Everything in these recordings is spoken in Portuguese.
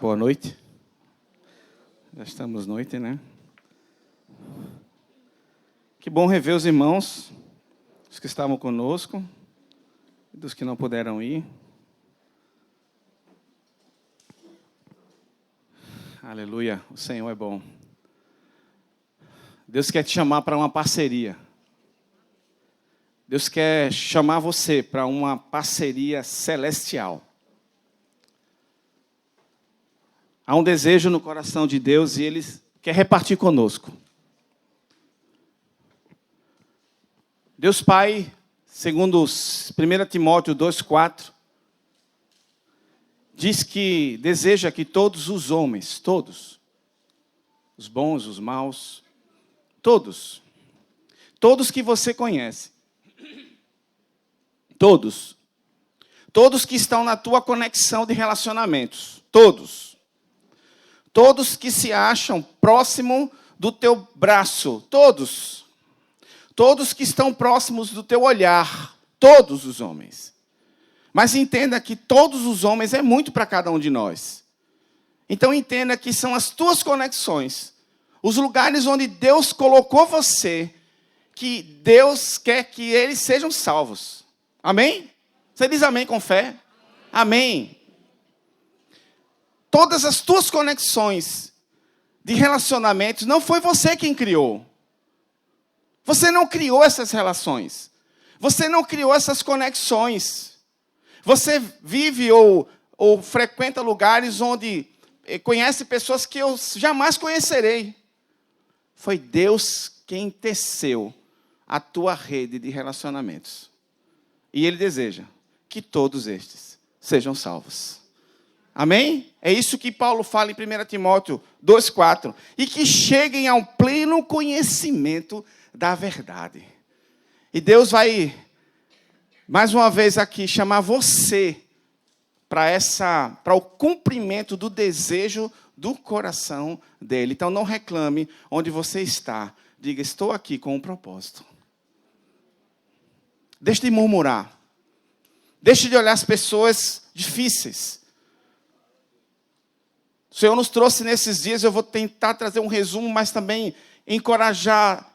Boa noite. Já estamos noite, né? Que bom rever os irmãos, os que estavam conosco, e dos que não puderam ir. Aleluia, o Senhor é bom. Deus quer te chamar para uma parceria. Deus quer chamar você para uma parceria celestial. Há um desejo no coração de Deus e Ele quer repartir conosco. Deus Pai, segundo 1 Timóteo 2,4, diz que deseja que todos os homens, todos, os bons, os maus, todos que você conhece, todos que estão na tua conexão de relacionamentos, todos que se acham próximo do teu braço, todos que estão próximos do teu olhar, todos os homens. Mas entenda que todos os homens é muito para cada um de nós. Então entenda que são as tuas conexões, os lugares onde Deus colocou você, que Deus quer que eles sejam salvos. Amém? Você diz amém com fé? Amém. Todas as tuas conexões de relacionamentos, não foi você quem criou. Você não criou essas relações. Você não criou essas conexões. Você vive ou frequenta lugares onde conhece pessoas que eu jamais conhecerei. Foi Deus quem teceu a tua rede de relacionamentos. E Ele deseja que todos estes sejam salvos. Amém? É isso que Paulo fala em 1 Timóteo 2,4. E que cheguem ao pleno conhecimento da verdade. E Deus vai, mais uma vez aqui, chamar você para o cumprimento do desejo do coração dele. Então não reclame onde você está. Diga, estou aqui com um propósito. Deixe de murmurar. Deixe de olhar as pessoas difíceis. O Senhor nos trouxe nesses dias, eu vou tentar trazer um resumo, mas também encorajar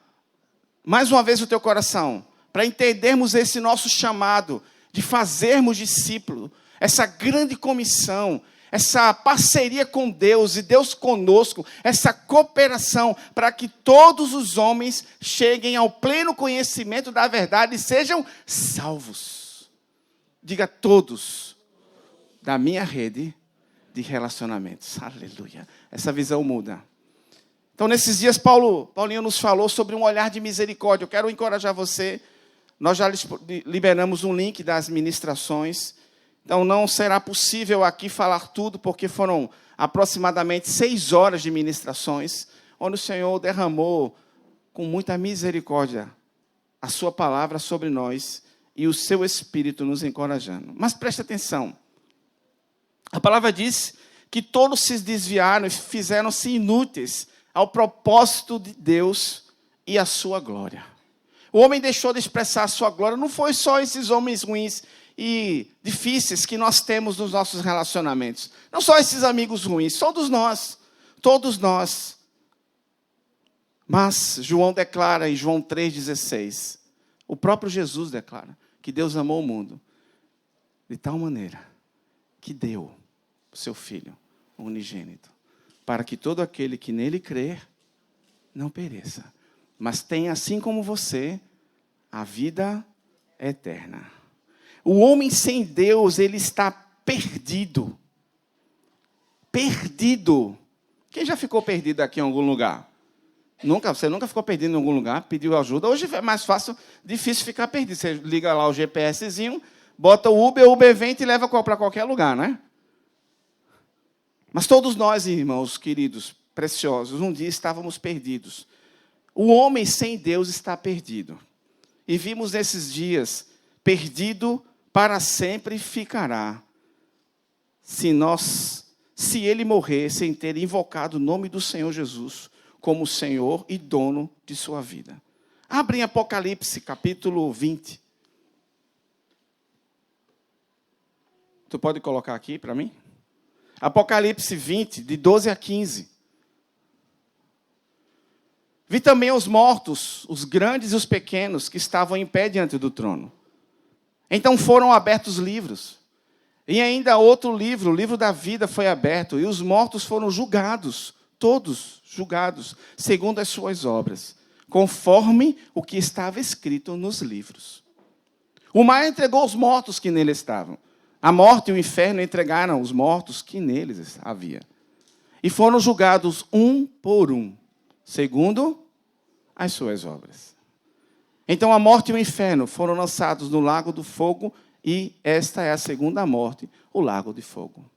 mais uma vez o teu coração, para entendermos esse nosso chamado de fazermos discípulo, essa grande comissão, essa parceria com Deus e Deus conosco, essa cooperação para que todos os homens cheguem ao pleno conhecimento da verdade e sejam salvos. Diga todos da minha rede de relacionamentos. Aleluia. Essa visão muda. Então, nesses dias, Paulinho nos falou sobre um olhar de misericórdia. Eu quero encorajar você. Nós já liberamos um link das ministrações. Então, não será possível aqui falar tudo, porque foram aproximadamente 6 horas de ministrações, onde o Senhor derramou com muita misericórdia a sua palavra sobre nós e o seu Espírito nos encorajando. Mas preste atenção. A palavra diz que todos se desviaram e fizeram-se inúteis ao propósito de Deus e à sua glória. O homem deixou de expressar a sua glória. Não foi só esses homens ruins e difíceis que nós temos nos nossos relacionamentos. Não só esses amigos ruins, todos nós. Mas João declara em João 3,16, o próprio Jesus declara que Deus amou o mundo de tal maneira que deu o seu Filho unigênito, para que todo aquele que nele crer não pereça, mas tenha, assim como você, a vida eterna. O homem sem Deus, ele está perdido. Perdido. Quem já ficou perdido aqui em algum lugar? Você nunca ficou perdido em algum lugar? Pediu ajuda? Hoje é mais fácil, difícil ficar perdido. Você liga lá o GPSzinho, bota o Uber vem e te leva para qualquer lugar, né? Mas todos nós, irmãos queridos, preciosos, um dia estávamos perdidos. O homem sem Deus está perdido. E vimos nesses dias, perdido para sempre ficará, se ele morrer sem ter invocado o nome do Senhor Jesus como Senhor e dono de sua vida. Abre em Apocalipse, capítulo 20. Tu pode colocar aqui para mim? Apocalipse 20, de 12 a 15. Vi também os mortos, os grandes e os pequenos, que estavam em pé diante do trono. Então foram abertos livros. E ainda outro livro, o livro da vida, foi aberto. E os mortos foram julgados, todos julgados, segundo as suas obras, conforme o que estava escrito nos livros. O mar entregou os mortos que nele estavam. A morte e o inferno entregaram os mortos que neles havia. E foram julgados um por um, segundo as suas obras. Então a morte e o inferno foram lançados no lago do fogo, e esta é a segunda morte, o lago de fogo.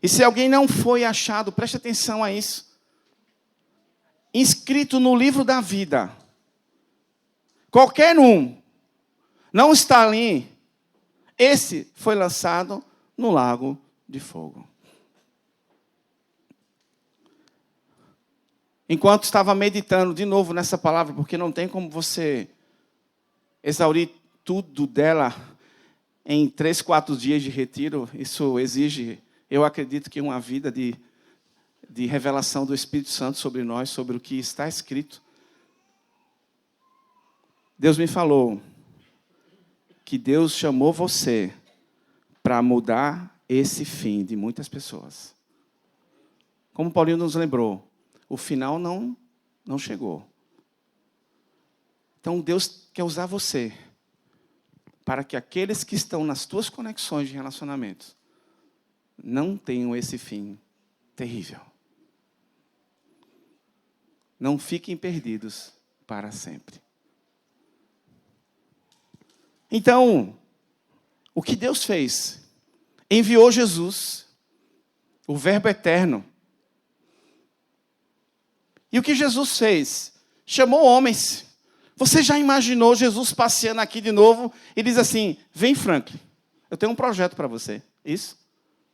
E se alguém não foi achado, preste atenção a isso, inscrito no livro da vida, qualquer um não está ali, esse foi lançado no lago de fogo. Enquanto estava meditando de novo nessa palavra, porque não tem como você exaurir tudo dela em 3, 4 dias de retiro, isso exige, eu acredito que uma vida de revelação do Espírito Santo sobre nós, sobre o que está escrito. Deus me falou que Deus chamou você para mudar esse fim de muitas pessoas. Como Paulinho nos lembrou, o final não chegou. Então Deus quer usar você para que aqueles que estão nas tuas conexões de relacionamentos não tenham esse fim terrível. Não fiquem perdidos para sempre. Então, o que Deus fez? Enviou Jesus, o Verbo eterno. E o que Jesus fez? Chamou homens. Você já imaginou Jesus passeando aqui de novo e diz assim: vem, Franklin, eu tenho um projeto para você. Isso?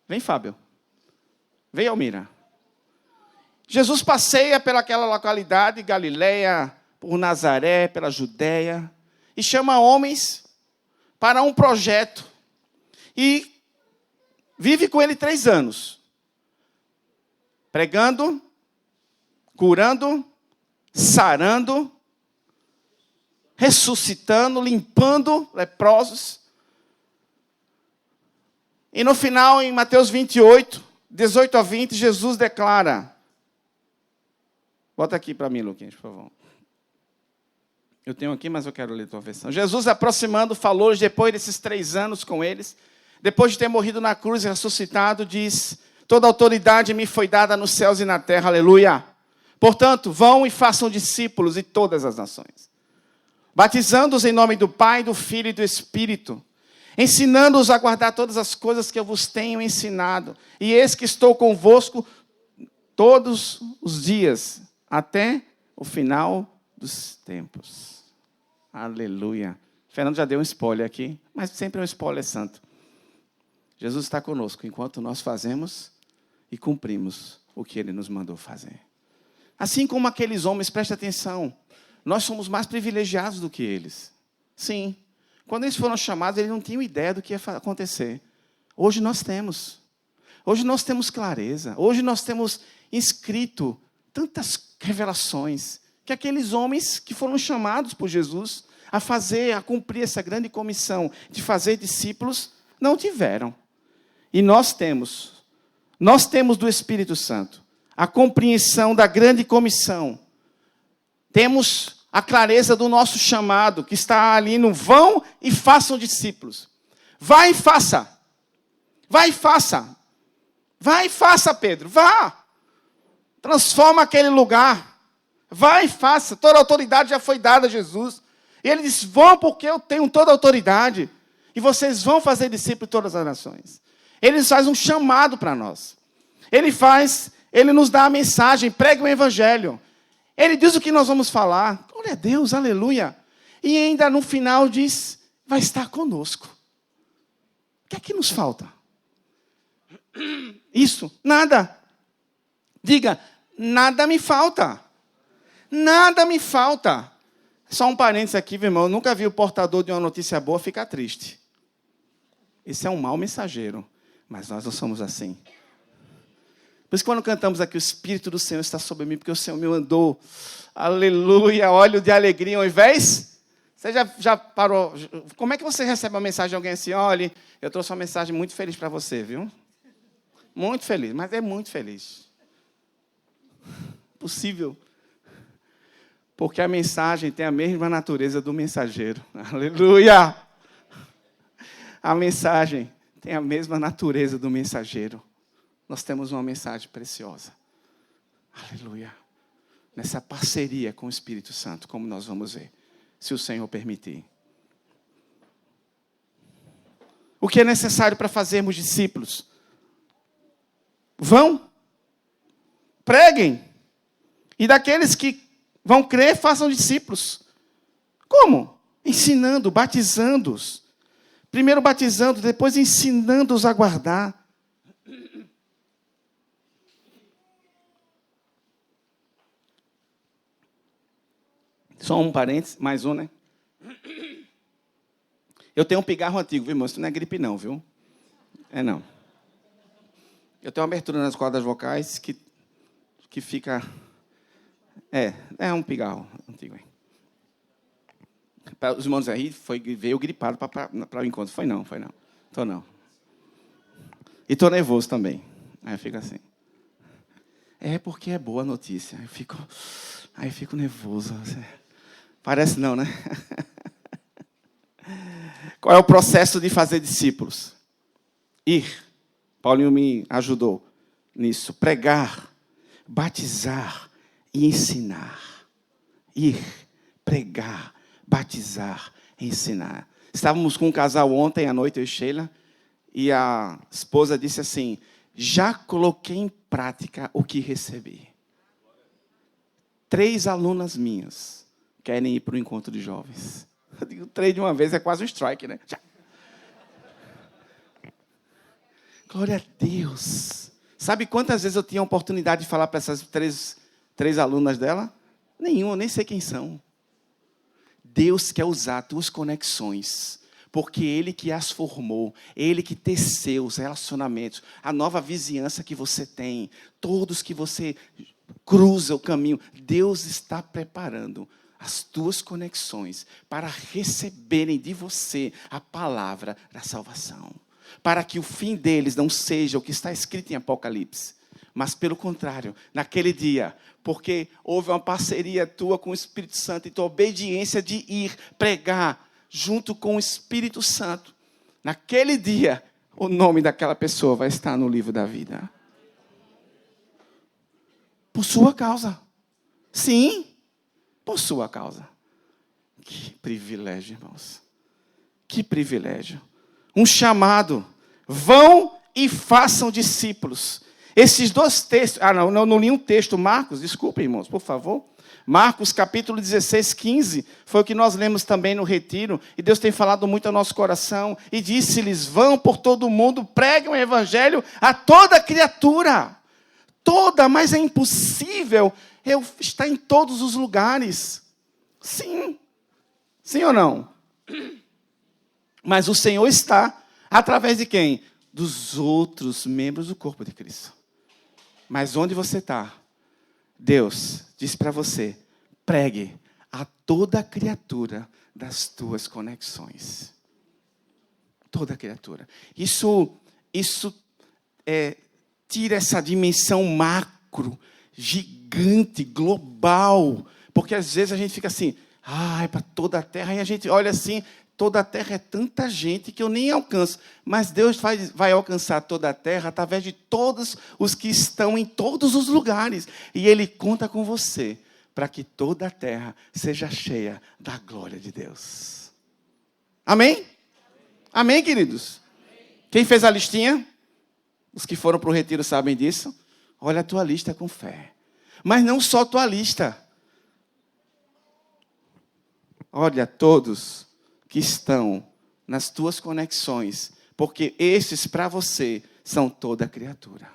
Vem, Fábio. Vem, Almira. Jesus passeia pelaquela localidade, Galileia, por Nazaré, pela Judéia, e chama homens para um projeto. E vive com ele 3 anos. Pregando, curando, sarando, ressuscitando, limpando leprosos. E no final, em Mateus 28, 18 a 20, Jesus declara... Bota aqui para mim, Luquinhas, por favor. Eu tenho aqui, mas eu quero ler a tua versão. Jesus, aproximando, falou depois desses 3 anos com eles. Depois de ter morrido na cruz e ressuscitado, diz: toda autoridade me foi dada nos céus e na terra, aleluia. Portanto, vão e façam discípulos de todas as nações, batizando-os em nome do Pai, do Filho e do Espírito, ensinando-os a guardar todas as coisas que eu vos tenho ensinado. E eis que estou convosco todos os dias, até o final dos tempos. Aleluia. Fernando já deu um spoiler aqui, mas sempre um spoiler santo. Jesus está conosco enquanto nós fazemos e cumprimos o que Ele nos mandou fazer. Assim como aqueles homens, preste atenção, nós somos mais privilegiados do que eles. Sim. Quando eles foram chamados, eles não tinham ideia do que ia acontecer. Hoje nós temos. Hoje nós temos clareza. Hoje nós temos inscrito tantas revelações que aqueles homens que foram chamados por Jesus a fazer, a cumprir essa grande comissão de fazer discípulos, não tiveram. E nós temos do Espírito Santo a compreensão da grande comissão. Temos a clareza do nosso chamado, que está ali no vão e façam discípulos. Vai e faça. Vai e faça. Vai e faça, Pedro. Vá. Transforma aquele lugar. Vai e faça. Toda a autoridade já foi dada a Jesus. E ele diz: vão porque eu tenho toda a autoridade. E vocês vão fazer discípulos de todas as nações. Ele faz um chamado para nós. Ele nos dá a mensagem, prega o evangelho. Ele diz o que nós vamos falar. Glória a Deus, aleluia. E ainda no final diz: vai estar conosco. O que é que nos falta? Isso, nada. Diga: nada me falta. Nada me falta. Só um parênteses aqui, meu irmão. Eu nunca vi o portador de uma notícia boa ficar triste. Isso é um mau mensageiro. Mas nós não somos assim. Por isso que quando cantamos aqui, o Espírito do Senhor está sobre mim, porque o Senhor me mandou. Aleluia, óleo de alegria ao invés. Você já parou? Como é que você recebe uma mensagem de alguém assim? Olha, eu trouxe uma mensagem muito feliz para você, viu? Muito feliz, mas é muito feliz. Possível. Porque a mensagem tem a mesma natureza do mensageiro. Aleluia! A mensagem tem a mesma natureza do mensageiro. Nós temos uma mensagem preciosa. Aleluia! Nessa parceria com o Espírito Santo, como nós vamos ver, se o Senhor permitir. O que é necessário para fazermos discípulos? Vão, preguem, e daqueles que vão crer, façam discípulos. Como? Ensinando, batizando-os. Primeiro batizando, depois ensinando-os a guardar. Só um parênteses, mais um, né? Eu tenho um pigarro antigo, viu, irmão? Isso não é gripe não, viu? É não. Eu tenho uma abertura nas cordas vocais que fica... É um pigarro antigo. Os irmãos aí veio gripado para o encontro. Foi não. Tô não. E tô nervoso também. Aí eu fico assim. É porque é boa a notícia. Aí eu fico nervoso. Parece não, né? Qual é o processo de fazer discípulos? Ir. Paulinho me ajudou nisso. Pregar, batizar e ensinar. Ir, pregar, batizar e ensinar. Estávamos com um casal ontem à noite, eu e Sheila, e a esposa disse assim: já coloquei em prática o que recebi. 3 alunas minhas querem ir para o encontro de jovens. Eu digo 3 de uma vez, é quase um strike, né? Já. Glória a Deus. Sabe quantas vezes eu tinha a oportunidade de falar para essas três alunas dela? Nenhuma, nem sei quem são. Deus quer usar tuas conexões, porque Ele que as formou, Ele que teceu os relacionamentos, a nova vizinhança que você tem, todos que você cruza o caminho, Deus está preparando as tuas conexões para receberem de você a palavra da salvação. Para que o fim deles não seja o que está escrito em Apocalipse, mas pelo contrário, naquele dia, porque houve uma parceria tua com o Espírito Santo e tua obediência de ir pregar junto com o Espírito Santo, naquele dia, o nome daquela pessoa vai estar no livro da vida. Por sua causa. Sim, por sua causa. Que privilégio, irmãos. Que privilégio. Um chamado. Vão e façam discípulos. Esses 2 textos... não li um texto. Marcos, desculpem, irmãos, por favor. Marcos, capítulo 16, 15. Foi o que nós lemos também no retiro. E Deus tem falado muito ao nosso coração. E disse-lhes, vão por todo o mundo, preguem o evangelho a toda criatura. Toda, mas é impossível eu estar em todos os lugares. Sim. Sim ou não? Mas o Senhor está através de quem? Dos outros membros do corpo de Cristo. Mas onde você está? Deus diz para você, pregue a toda criatura das tuas conexões. Toda criatura. Isso tira essa dimensão macro, gigante, global. Porque às vezes a gente fica assim, é para toda a terra, e a gente olha assim, toda a terra é tanta gente que eu nem alcanço. Mas Deus vai alcançar toda a terra através de todos os que estão em todos os lugares. E Ele conta com você para que toda a terra seja cheia da glória de Deus. Amém? Amém, queridos? Quem fez a listinha? Os que foram para o retiro sabem disso. Olha a tua lista com fé. Mas não só a tua lista. Olha todos que estão nas tuas conexões, porque esses, para você, são toda a criatura.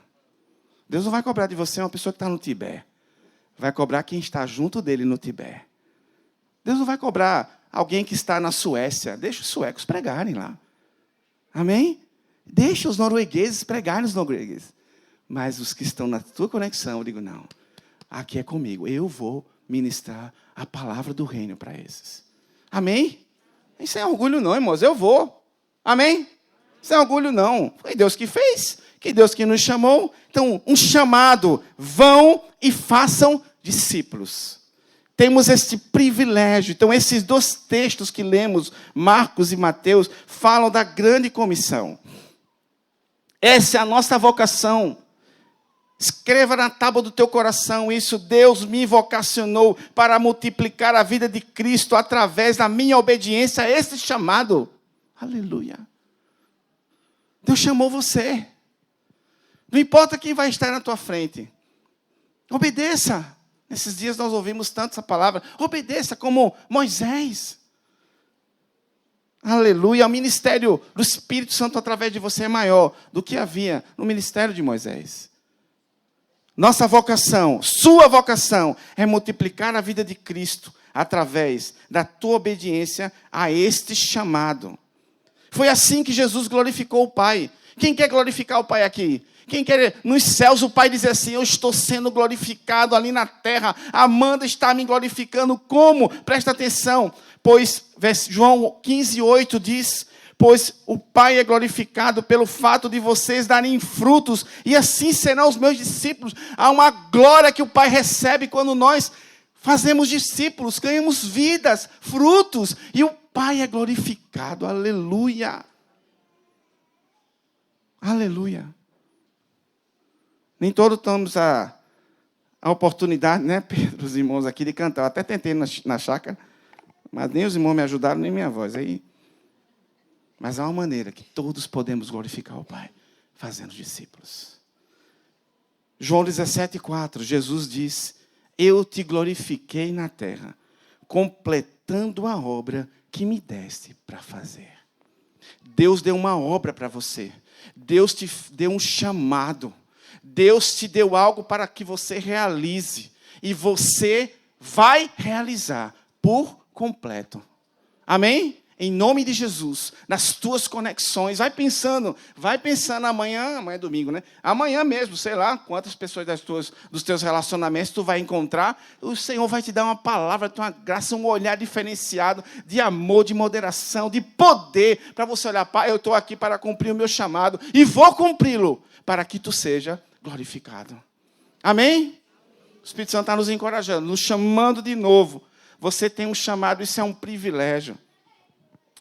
Deus não vai cobrar de você uma pessoa que está no Tibete. Vai cobrar quem está junto dele no Tibete. Deus não vai cobrar alguém que está na Suécia. Deixa os suecos pregarem lá. Amém? Deixa os noruegueses pregarem os noruegueses. Mas os que estão na tua conexão, eu digo, não, aqui é comigo. Eu vou ministrar a palavra do reino para esses. Amém? Isso é orgulho não, irmãos, eu vou. Amém? Isso é orgulho não. Foi Deus que fez, que Deus que nos chamou. Então, um chamado, vão e façam discípulos. Temos este privilégio. Então, esses 2 textos que lemos, Marcos e Mateus, falam da grande comissão. Essa é a nossa vocação. Escreva na tábua do teu coração isso. Deus me vocacionou para multiplicar a vida de Cristo através da minha obediência a esse chamado. Aleluia. Deus chamou você. Não importa quem vai estar na tua frente. Obedeça. Nesses dias nós ouvimos tanto essa palavra. Obedeça como Moisés. Aleluia. O ministério do Espírito Santo através de você é maior do que havia no ministério de Moisés. Nossa vocação, sua vocação, é multiplicar a vida de Cristo através da tua obediência a este chamado. Foi assim que Jesus glorificou o Pai. Quem quer glorificar o Pai aqui? Quem quer, nos céus, o Pai diz assim, eu estou sendo glorificado ali na terra. A Amanda está me glorificando. Como? Presta atenção. Pois, João 15:8 diz, pois o Pai é glorificado pelo fato de vocês darem frutos, e assim serão os meus discípulos. Há uma glória que o Pai recebe quando nós fazemos discípulos, ganhamos vidas, frutos, e o Pai é glorificado. Aleluia. Aleluia. Nem todos temos a oportunidade, né, Pedro, os irmãos aqui, de cantar. Eu até tentei na chácara, mas nem os irmãos me ajudaram, nem minha voz. Mas há uma maneira que todos podemos glorificar o Pai, fazendo discípulos. João 17:4, Jesus diz, eu te glorifiquei na terra, completando a obra que me deste para fazer. Deus deu uma obra para você. Deus te deu um chamado. Deus te deu algo para que você realize. E você vai realizar por completo. Amém? Em nome de Jesus, nas tuas conexões, vai pensando amanhã é domingo, né? Amanhã mesmo, sei lá, quantas pessoas dos teus relacionamentos tu vai encontrar, o Senhor vai te dar uma palavra, uma graça, um olhar diferenciado, de amor, de moderação, de poder, para você olhar, Pai, eu estou aqui para cumprir o meu chamado, e vou cumpri-lo, para que tu seja glorificado. Amém? O Espírito Santo está nos encorajando, nos chamando de novo. Você tem um chamado, isso é um privilégio.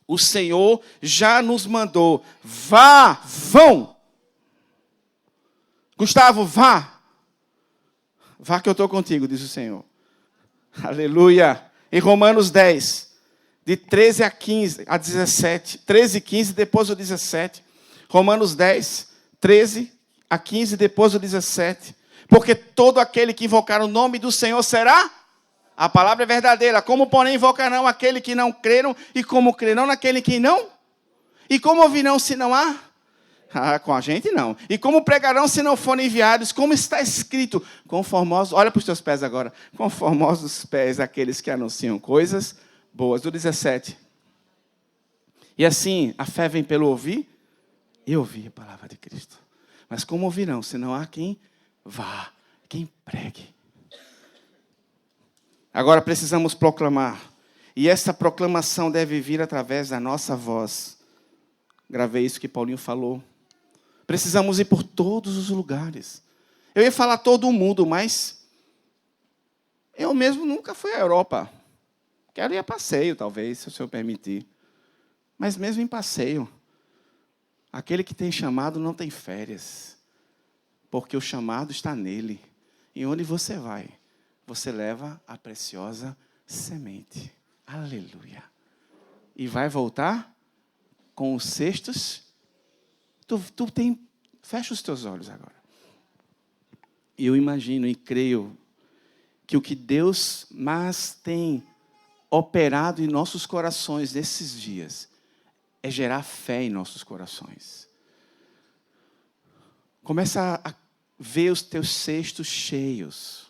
O Senhor já nos mandou. Vão. Gustavo, vá. Vá que eu estou contigo, diz o Senhor. Aleluia. Em Romanos 10, de 13 a 17. 13 e 15, depois o 17. Romanos 10, 13 a 15, depois o 17. Porque todo aquele que invocar o nome do Senhor será... A palavra é verdadeira. Como, porém, invocarão aquele que não creram, e como crerão naquele que não? E como ouvirão se não há? Com a gente não. E como pregarão se não forem enviados? Como está escrito? Conformosos, olha para os teus pés agora. Conformosos os pés daqueles que anunciam coisas boas. Do 17. E assim, a fé vem pelo ouvir, e ouvir a palavra de Cristo. Mas como ouvirão se não há quem vá, quem pregue? Agora precisamos proclamar. E essa proclamação deve vir através da nossa voz. Gravei isso que Paulinho falou. Precisamos ir por todos os lugares. Eu ia falar todo o mundo, mas eu mesmo nunca fui à Europa. Quero ir a passeio, talvez, se o Senhor permitir. Mas mesmo em passeio, aquele que tem chamado não tem férias. Porque o chamado está nele. E onde você vai? Você leva a preciosa semente. Aleluia. E vai voltar com os cestos. Fecha os teus olhos agora. E eu imagino e creio que o que Deus mais tem operado em nossos corações nesses dias é gerar fé em nossos corações. Começa a ver os teus cestos cheios.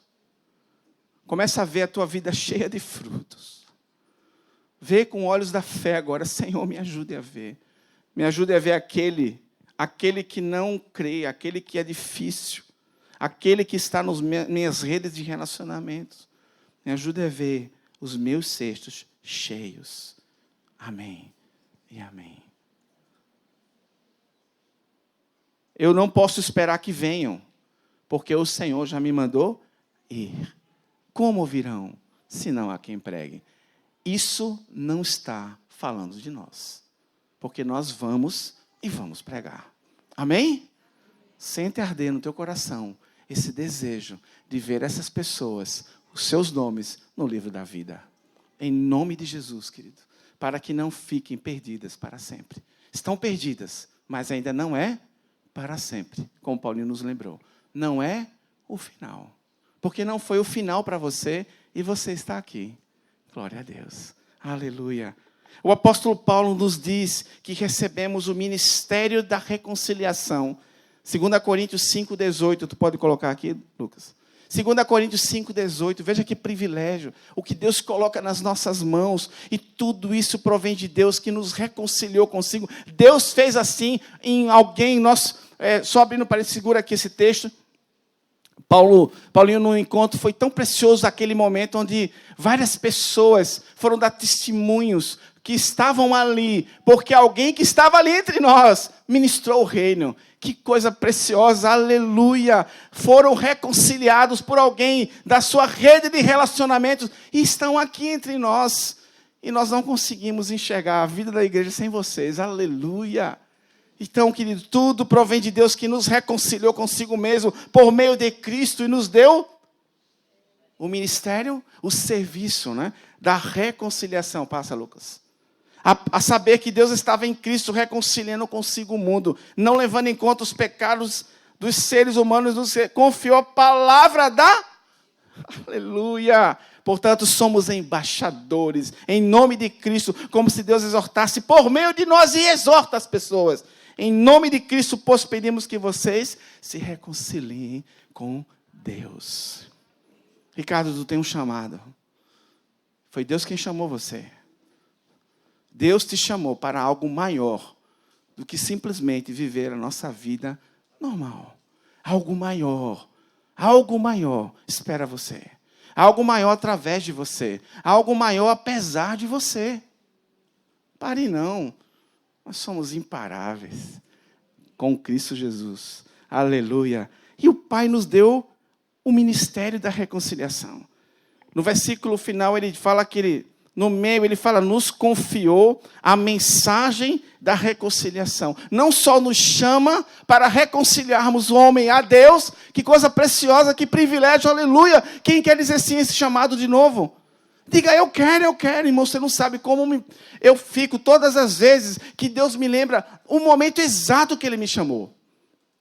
Começa a ver a tua vida cheia de frutos. Vê com olhos da fé agora. Senhor, me ajude a ver. Me ajude a ver aquele que não crê, aquele que é difícil, aquele que está nas minhas redes de relacionamentos. Me ajude a ver os meus cestos cheios. Amém e amém. Eu não posso esperar que venham, porque o Senhor já me mandou ir. Como virão, se não há quem pregue? Isso não está falando de nós, porque nós vamos e vamos pregar. Amém? Sente arder no teu coração esse desejo de ver essas pessoas, os seus nomes, no livro da vida. Em nome de Jesus, querido. Para que não fiquem perdidas para sempre. Estão perdidas, mas ainda não é para sempre, como Paulinho nos lembrou. Não é o final. Porque não foi o final para você e você está aqui. Glória a Deus. Aleluia. O apóstolo Paulo nos diz que recebemos o ministério da reconciliação. 2 Coríntios 5,18. Tu pode colocar aqui, Lucas? 2 Coríntios 5,18. Veja que privilégio. O que Deus coloca nas nossas mãos. E tudo isso provém de Deus que nos reconciliou consigo. Deus fez assim em alguém. Só abrindo para ele, segura aqui esse texto. Paulinho, no encontro, foi tão precioso aquele momento onde várias pessoas foram dar testemunhos que estavam ali, porque alguém que estava ali entre nós ministrou o reino. Que coisa preciosa, aleluia! Foram reconciliados por alguém da sua rede de relacionamentos e estão aqui entre nós. E nós não conseguimos enxergar a vida da igreja sem vocês, aleluia! Então, querido, tudo provém de Deus que nos reconciliou consigo mesmo por meio de Cristo e nos deu o ministério, o serviço, né, da reconciliação. Passa, Lucas. A saber que Deus estava em Cristo reconciliando consigo o mundo, não levando em conta os pecados dos seres humanos, nos confiou a palavra da... Aleluia! Portanto, somos embaixadores em nome de Cristo, como se Deus exortasse por meio de nós e exorta as pessoas. Em nome de Cristo, pois pedimos que vocês se reconciliem com Deus. Ricardo, tu tem um chamado. Foi Deus quem chamou você. Deus te chamou para algo maior do que simplesmente viver a nossa vida normal. Algo maior espera você. Algo maior através de você. Algo maior apesar de você. Pare não. Nós somos imparáveis com Cristo Jesus. Aleluia. E o Pai nos deu o ministério da reconciliação. No versículo final ele fala que no meio ele fala, nos confiou a mensagem da reconciliação. Não só nos chama para reconciliarmos o homem a Deus, que coisa preciosa, que privilégio, aleluia. Quem quer dizer sim esse chamado de novo? Diga, eu quero, irmão, você não sabe como eu fico todas as vezes que Deus me lembra o momento exato que Ele me chamou.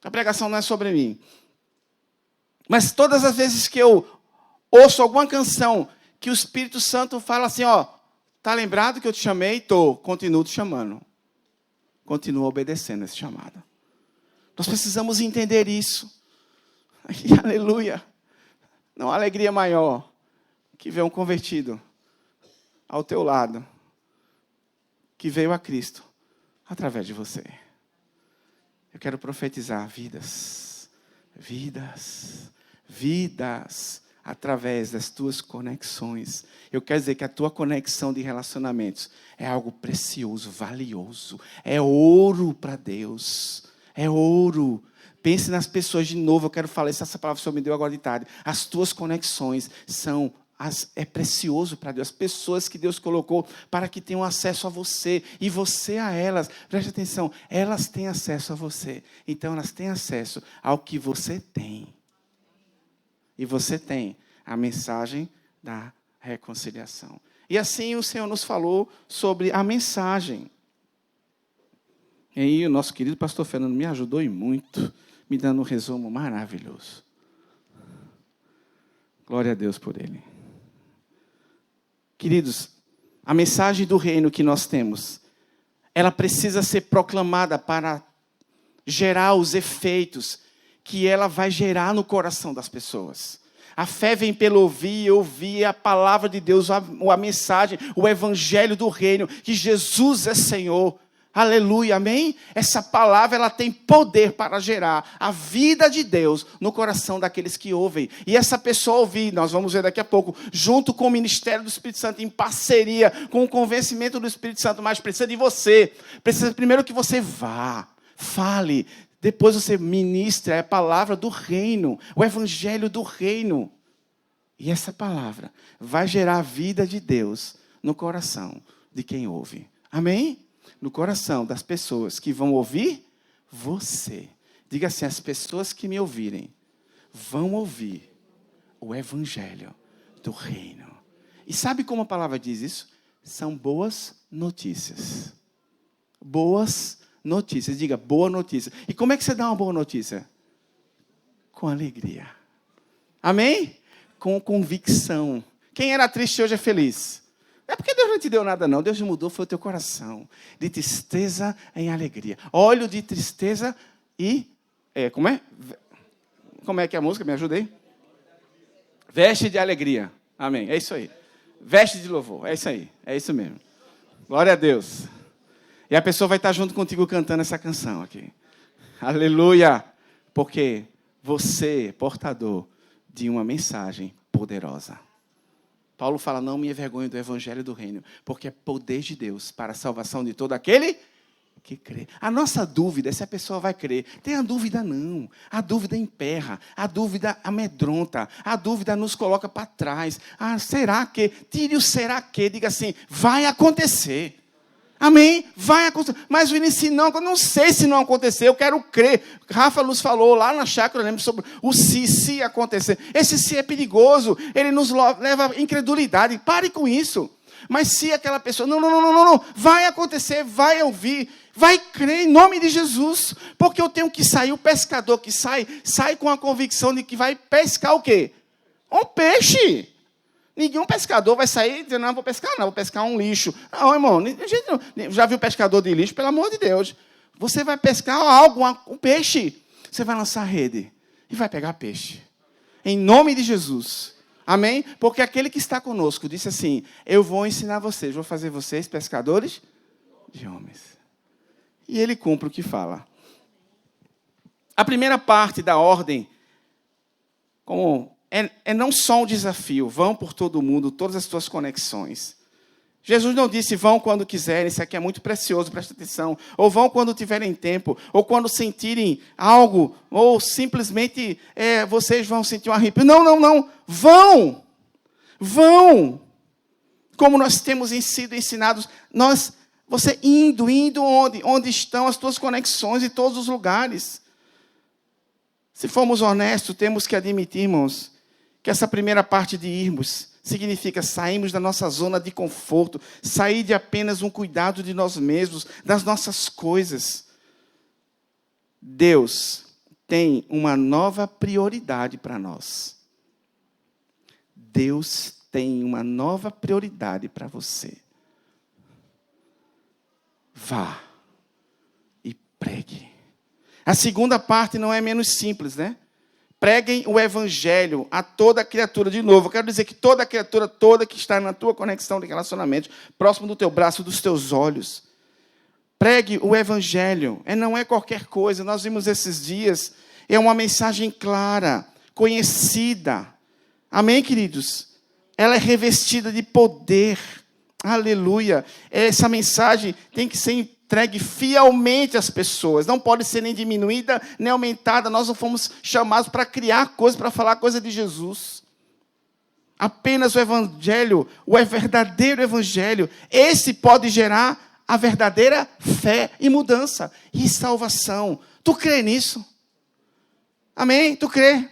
A pregação não é sobre mim. Mas todas as vezes que eu ouço alguma canção que o Espírito Santo fala assim, tá lembrado que eu te chamei? Tô, continuo te chamando. Continuo obedecendo esse chamado. Nós precisamos entender isso. E, aleluia. Não há alegria maior que ver um convertido ao teu lado, que veio a Cristo através de você. Eu quero profetizar vidas, através das tuas conexões. Eu quero dizer que a tua conexão de relacionamentos é algo precioso, valioso. É ouro para Deus. É ouro. Pense nas pessoas de novo. Eu quero falar essa palavra que o Senhor me deu agora de tarde. As tuas conexões é precioso para Deus. As pessoas que Deus colocou para que tenham acesso a você. E você a elas. Preste atenção. Elas têm acesso a você. Então elas têm acesso ao que você tem. E você tem a mensagem da reconciliação. E assim o Senhor nos falou sobre a mensagem. E aí o nosso querido pastor Fernando me ajudou e muito, me dando um resumo maravilhoso. Glória a Deus por ele. Queridos, a mensagem do reino que nós temos, ela precisa ser proclamada para gerar os efeitos que ela vai gerar no coração das pessoas. A fé vem pelo ouvir a palavra de Deus, a mensagem, o evangelho do reino, que Jesus é Senhor. Aleluia, amém? Essa palavra, ela tem poder para gerar a vida de Deus no coração daqueles que ouvem. E essa pessoa ouvir, nós vamos ver daqui a pouco, junto com o ministério do Espírito Santo, em parceria com o convencimento do Espírito Santo, mas precisa de você. Precisa primeiro que você vá, fale, depois você ministra a palavra do reino, o evangelho do reino. E essa palavra vai gerar a vida de Deus no coração de quem ouve. Amém? No coração das pessoas que vão ouvir você. Diga assim, as pessoas que me ouvirem vão ouvir o evangelho do reino. E sabe como a palavra diz isso? São boas notícias. Boas notícias. Diga, boa notícia. E como é que você dá uma boa notícia? Com alegria. Amém? Com convicção. Quem era triste hoje é feliz. Não é porque Deus não te deu nada, não. Deus mudou, foi o teu coração. De tristeza em alegria. Óleo de tristeza e... como é? Como é que é a música? Me ajuda aí. Veste de alegria. Amém. É isso aí. Veste de louvor. É isso aí. É isso mesmo. Glória a Deus. E a pessoa vai estar junto contigo cantando essa canção aqui. Aleluia. Porque você é portador de uma mensagem poderosa. Paulo fala, não me envergonhe do evangelho do reino, porque é poder de Deus para a salvação de todo aquele que crê. A nossa dúvida é se a pessoa vai crer. Tenha dúvida não. A dúvida emperra, a dúvida amedronta, a dúvida nos coloca para trás. Ah, será que? Tire o será que, diga assim, vai acontecer. Amém? Vai acontecer. Mas o início não, eu não sei se não acontecer, eu quero crer. Rafa nos falou lá na chácara, eu lembro sobre o se acontecer. Esse se é perigoso, ele nos leva à incredulidade. Pare com isso. Mas se aquela pessoa, não, vai acontecer, vai ouvir, vai crer em nome de Jesus. Porque eu tenho que sair, o pescador que sai com a convicção de que vai pescar o quê? Um peixe. Nenhum pescador vai sair dizendo, não, vou pescar um lixo. Não, irmão, já viu pescador de lixo? Pelo amor de Deus. Você vai pescar algo, um peixe. Você vai lançar a rede e vai pegar peixe. Em nome de Jesus. Amém? Porque aquele que está conosco disse assim, eu vou ensinar vocês, vou fazer vocês pescadores de homens. E ele cumpre o que fala. A primeira parte da ordem, como... É não só um desafio, vão por todo o mundo, todas as tuas conexões. Jesus não disse, vão quando quiserem, isso aqui é muito precioso, presta atenção. Ou vão quando tiverem tempo, ou quando sentirem algo, ou simplesmente vocês vão sentir um arrepio. Não, vão! Como nós temos sido ensinados, você indo onde estão as tuas conexões em todos os lugares. Se formos honestos, temos que admitir, irmãos, que essa primeira parte de irmos significa sairmos da nossa zona de conforto, sair de apenas um cuidado de nós mesmos, das nossas coisas. Deus tem uma nova prioridade para nós. Deus tem uma nova prioridade para você. Vá e pregue. A segunda parte não é menos simples, né? Preguem o evangelho a toda criatura. De novo, eu quero dizer que toda criatura, toda que está na tua conexão de relacionamento, próximo do teu braço, dos teus olhos. Pregue o evangelho. Não é qualquer coisa. Nós vimos esses dias. É uma mensagem clara, conhecida. Amém, queridos? Ela é revestida de poder. Aleluia. Essa mensagem tem que ser entregue fielmente às pessoas. Não pode ser nem diminuída, nem aumentada. Nós não fomos chamados para criar coisas, para falar coisa de Jesus. Apenas o evangelho, o verdadeiro evangelho, esse pode gerar a verdadeira fé e mudança e salvação. Tu crê nisso? Amém? Tu crê?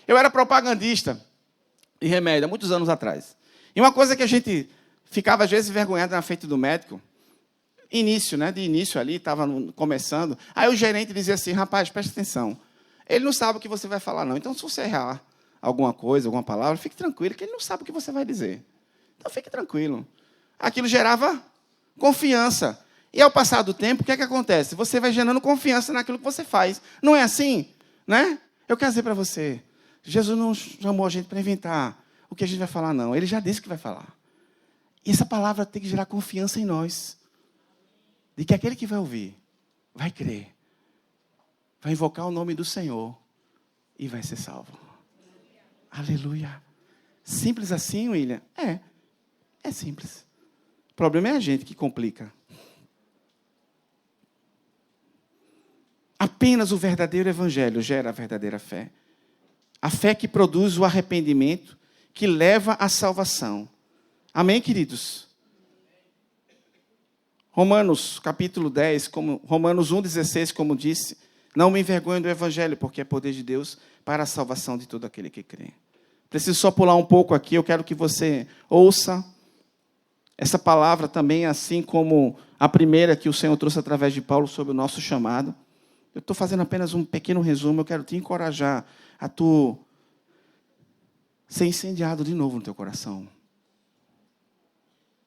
Eu era propagandista de remédio há muitos anos atrás. E uma coisa que a gente ficava às vezes envergonhado na frente do médico, de início ali, estava começando. Aí o gerente dizia assim, rapaz, presta atenção. Ele não sabe o que você vai falar, não. Então, se você errar alguma coisa, alguma palavra, fique tranquilo, que ele não sabe o que você vai dizer. Então, fique tranquilo. Aquilo gerava confiança. E ao passar do tempo, o que é que acontece? Você vai gerando confiança naquilo que você faz. Não é assim? Né? Eu quero dizer para você, Jesus não chamou a gente para inventar o que a gente vai falar, não. Ele já disse que vai falar. E essa palavra tem que gerar confiança em nós. de que aquele que vai ouvir, vai crer, vai invocar o nome do Senhor e vai ser salvo. Aleluia. Simples assim, William? É simples. O problema é a gente que complica. Apenas o verdadeiro evangelho gera a verdadeira fé. A fé que produz o arrependimento, que leva à salvação. Amém, queridos? Romanos capítulo 10, Romanos 1,16, como disse, não me envergonho do evangelho, porque é poder de Deus para a salvação de todo aquele que crê. Preciso só pular um pouco aqui, eu quero que você ouça essa palavra também, assim como a primeira que o Senhor trouxe através de Paulo sobre o nosso chamado. Eu estou fazendo apenas um pequeno resumo, eu quero te encorajar a tu ser incendiado de novo no teu coração.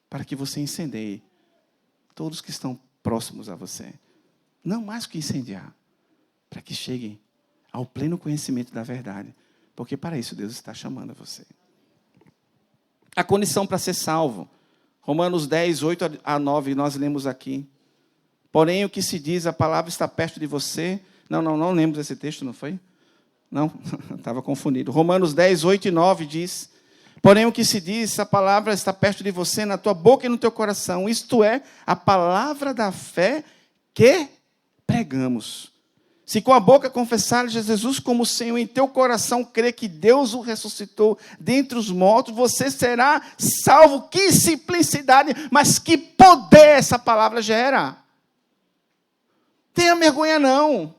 Para que você incendeie todos que estão próximos a você. Não mais que incendiar, para que cheguem ao pleno conhecimento da verdade. Porque para isso Deus está chamando você. A condição para ser salvo. Romanos 10, 8 a 9, nós lemos aqui. Porém, o que se diz, a palavra está perto de você. Não lembro desse texto, não foi? Não, estava confundido. Romanos 10, 8 e 9 diz: porém, o que se diz, a palavra está perto de você, na tua boca e no teu coração. Isto é, a palavra da fé que pregamos. Se com a boca confessares Jesus como Senhor, em teu coração crer que Deus o ressuscitou dentre os mortos, você será salvo. Que simplicidade, mas que poder essa palavra gera. Tenha vergonha não.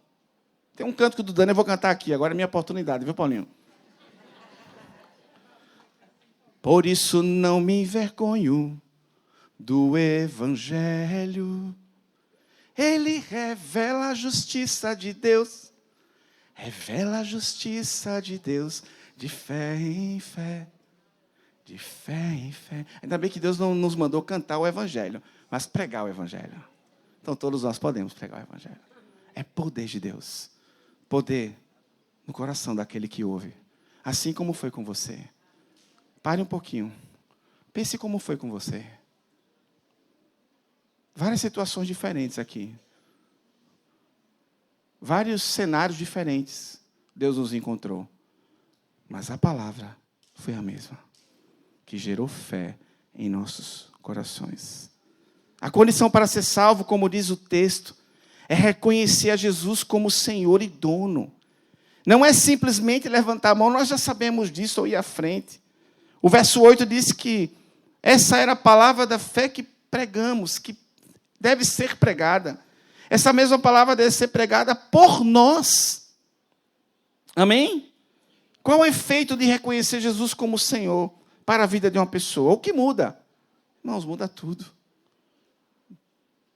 Tem um canto do Dani, eu vou cantar aqui, agora é minha oportunidade, viu, Paulinho? Por isso não me envergonho do Evangelho. Ele revela a justiça de Deus. Revela a justiça de Deus, de fé em fé. De fé em fé. Ainda bem que Deus não nos mandou cantar o Evangelho, mas pregar o Evangelho. Então todos nós podemos pregar o Evangelho. É poder de Deus. Poder no coração daquele que ouve. Assim como foi com você. Pare um pouquinho. Pense como foi com você. Várias situações diferentes aqui. Vários cenários diferentes. Deus nos encontrou. Mas a palavra foi a mesma. Que gerou fé em nossos corações. A condição para ser salvo, como diz o texto, é reconhecer a Jesus como Senhor e dono. Não é simplesmente levantar a mão, nós já sabemos disso, ou ir à frente. O verso 8 diz que essa era a palavra da fé que pregamos, que deve ser pregada. Essa mesma palavra deve ser pregada por nós. Amém? Qual o efeito de reconhecer Jesus como Senhor para a vida de uma pessoa? O que muda? Irmãos, muda tudo.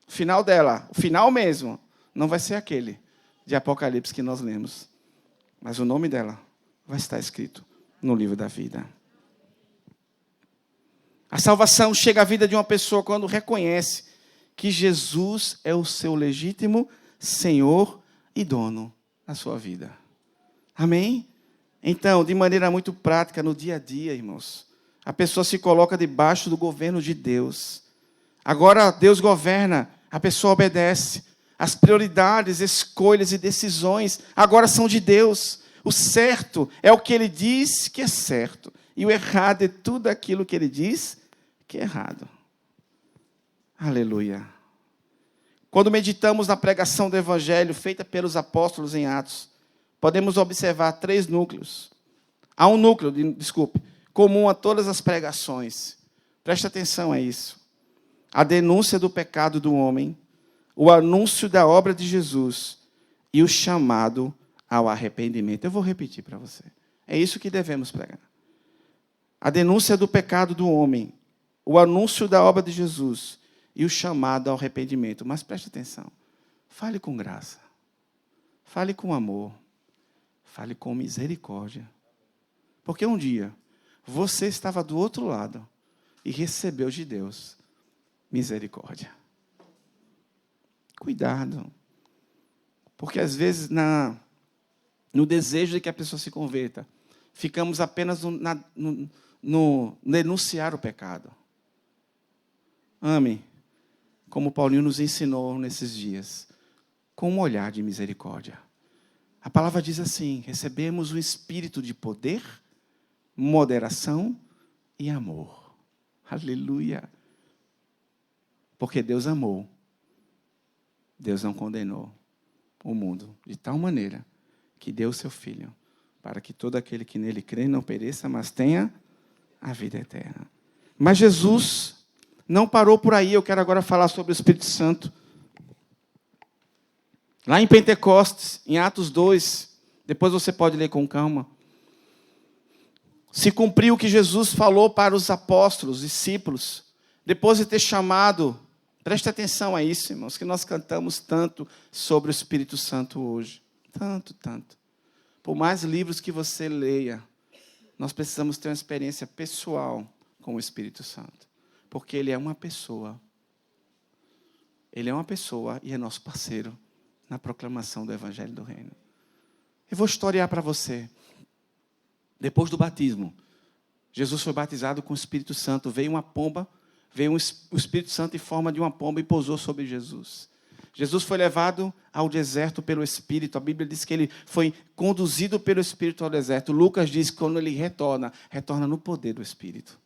O final dela, o final mesmo, não vai ser aquele de Apocalipse que nós lemos. Mas o nome dela vai estar escrito no livro da vida. A salvação chega à vida de uma pessoa quando reconhece que Jesus é o seu legítimo Senhor e dono na sua vida. Amém? Então, de maneira muito prática, no dia a dia, irmãos, a pessoa se coloca debaixo do governo de Deus. Agora Deus governa, a pessoa obedece. As prioridades, escolhas e decisões agora são de Deus. O certo é o que Ele diz que é certo. E o errado é tudo aquilo que Ele diz que é errado. Aleluia. Quando meditamos na pregação do Evangelho feita pelos apóstolos em Atos, podemos observar 3 núcleos. Há um núcleo, comum a todas as pregações. Preste atenção a isso. A denúncia do pecado do homem, o anúncio da obra de Jesus e o chamado ao arrependimento. Eu vou repetir para você. É isso que devemos pregar. A denúncia do pecado do homem, o anúncio da obra de Jesus e o chamado ao arrependimento. Mas preste atenção. Fale com graça. Fale com amor. Fale com misericórdia. Porque um dia você estava do outro lado e recebeu de Deus misericórdia. Cuidado. Porque às vezes no desejo de que a pessoa se converta, ficamos apenas no denunciar o pecado. Ame. como Paulinho nos ensinou nesses dias, com um olhar de misericórdia. A palavra diz assim: recebemos o espírito de poder, moderação e amor. Aleluia! Porque Deus amou, Deus não condenou o mundo de tal maneira que deu o seu Filho, para que todo aquele que nele crê não pereça, mas tenha a vida eterna. Mas Jesus não parou por aí. Eu quero agora falar sobre o Espírito Santo. Lá em Pentecostes, em Atos 2, depois você pode ler com calma, se cumpriu o que Jesus falou para os apóstolos, os discípulos, depois de ter chamado, preste atenção a isso, irmãos, que nós cantamos tanto sobre o Espírito Santo hoje. Tanto, tanto. Por mais livros que você leia, nós precisamos ter uma experiência pessoal com o Espírito Santo. Porque Ele é uma pessoa. Ele é uma pessoa e é nosso parceiro na proclamação do Evangelho do Reino. Eu vou historiar para você. Depois do batismo, Jesus foi batizado com o Espírito Santo. Veio uma pomba, veio o Espírito Santo em forma de uma pomba e pousou sobre Jesus. Jesus foi levado ao deserto pelo Espírito. A Bíblia diz que ele foi conduzido pelo Espírito ao deserto. Lucas diz que quando ele retorna no poder do Espírito.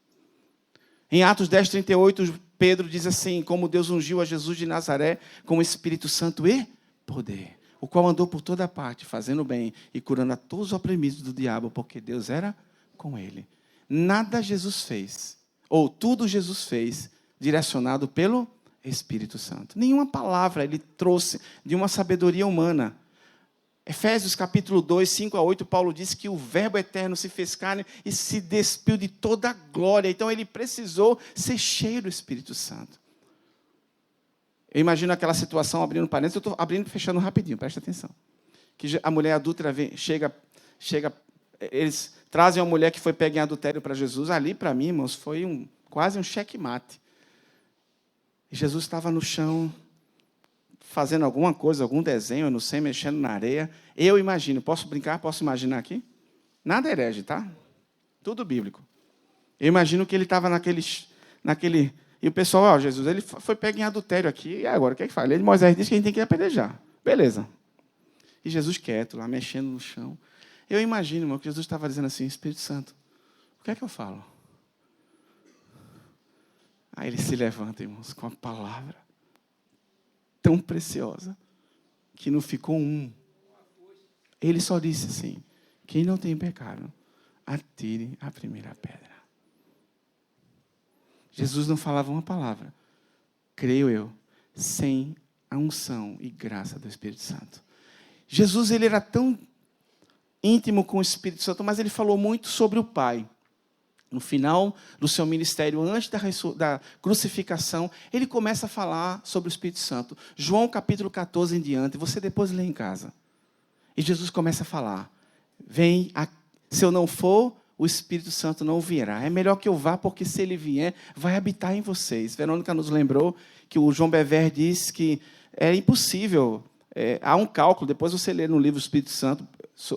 Em Atos 10, 38, Pedro diz assim: como Deus ungiu a Jesus de Nazaré com o Espírito Santo e poder, o qual andou por toda parte, fazendo bem e curando a todos os oprimidos do diabo, porque Deus era com ele. Nada Jesus fez, ou tudo Jesus fez, direcionado pelo Espírito Santo. Nenhuma palavra ele trouxe de uma sabedoria humana. Efésios capítulo 2, 5 a 8, Paulo diz que o Verbo eterno se fez carne e se despiu de toda a glória. Então ele precisou ser cheio do Espírito Santo. Eu imagino aquela situação, abrindo parênteses, eu estou abrindo e fechando rapidinho, presta atenção. Que a mulher adúltera chega, eles trazem uma mulher que foi pega em adultério para Jesus. Ali, para mim, irmãos, foi quase um checkmate. Jesus estava no chão, fazendo alguma coisa, algum desenho, eu não sei, mexendo na areia. Eu imagino, posso brincar, posso imaginar aqui? Nada herege, tá? Tudo bíblico. Eu imagino que ele estava naquele... E o pessoal, Jesus, ele foi pego em adultério aqui, e agora, o que é que faz? Moisés disse que a gente tem que apedrejar. Beleza. E Jesus quieto, lá, mexendo no chão. Eu imagino, irmão, que Jesus estava dizendo assim: Espírito Santo, o que é que eu falo? Aí ele se levanta, irmãos, com a palavra tão preciosa, que não ficou um. Ele só disse assim: quem não tem pecado, atire a primeira pedra. Jesus não falava uma palavra, creio eu, sem a unção e graça do Espírito Santo. Jesus, ele era tão íntimo com o Espírito Santo, mas ele falou muito sobre o Pai. No final do seu ministério, antes da crucificação, ele começa a falar sobre o Espírito Santo. João capítulo 14 em diante, você depois lê em casa. E Jesus começa a falar: se eu não for, o Espírito Santo não virá. É melhor que eu vá, porque se ele vier, vai habitar em vocês. Verônica nos lembrou que o João Bever diz que é impossível. Há um cálculo, depois você lê no livro Espírito Santo,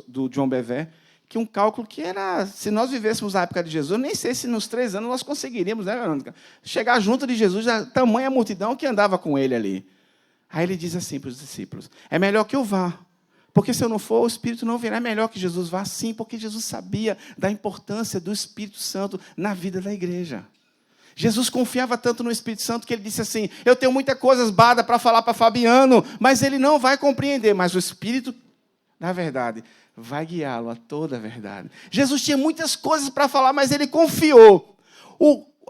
do João Bever, que um cálculo que era, se nós vivêssemos na época de Jesus, nem sei se nos 3 anos nós conseguiríamos, né, Verônica? Chegar junto de Jesus, a tamanha multidão que andava com ele ali. Aí ele diz assim para os discípulos: é melhor que eu vá, porque se eu não for, o Espírito não virá. É melhor que Jesus vá, sim, porque Jesus sabia da importância do Espírito Santo na vida da igreja. Jesus confiava tanto no Espírito Santo que ele disse assim: eu tenho muita coisa esbada para falar para Fabiano, mas ele não vai compreender, mas o Espírito, na verdade, vai guiá-lo a toda a verdade. Jesus tinha muitas coisas para falar, mas ele confiou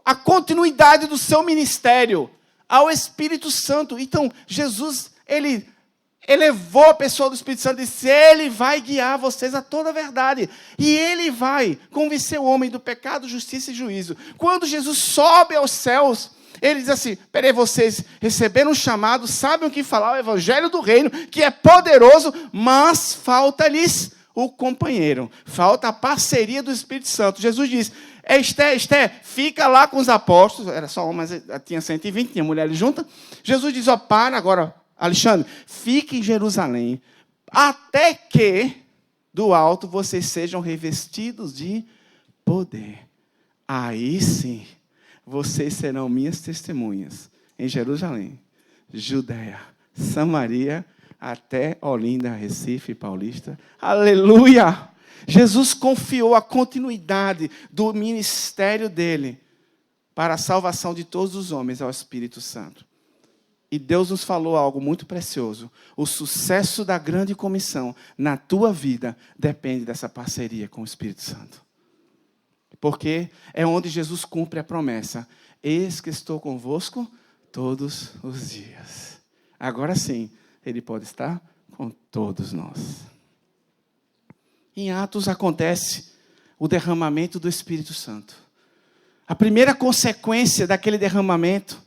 a continuidade do seu ministério ao Espírito Santo. Então, Jesus, ele elevou a pessoa do Espírito Santo e disse: ele vai guiar vocês a toda a verdade. E ele vai convencer o homem do pecado, justiça e juízo. Quando Jesus sobe aos céus, ele diz assim: peraí, vocês receberam um chamado, sabem o que falar, o Evangelho do Reino, que é poderoso, mas falta-lhes o companheiro, falta a parceria do Espírito Santo. Jesus diz: Esté, fica lá com os apóstolos. Era só um, mas tinha 120, tinha mulheres juntas. Jesus diz: para agora, Alexandre, fique em Jerusalém, até que do alto vocês sejam revestidos de poder. Aí sim, vocês serão minhas testemunhas em Jerusalém, Judéia, Samaria, até Olinda, Recife, Paulista. Aleluia! Jesus confiou a continuidade do ministério dele para a salvação de todos os homens ao Espírito Santo. E Deus nos falou algo muito precioso. O sucesso da grande comissão na tua vida depende dessa parceria com o Espírito Santo. Porque é onde Jesus cumpre a promessa. Eis que estou convosco todos os dias. Agora sim, Ele pode estar com todos nós. Em Atos acontece o derramamento do Espírito Santo. A primeira consequência daquele derramamento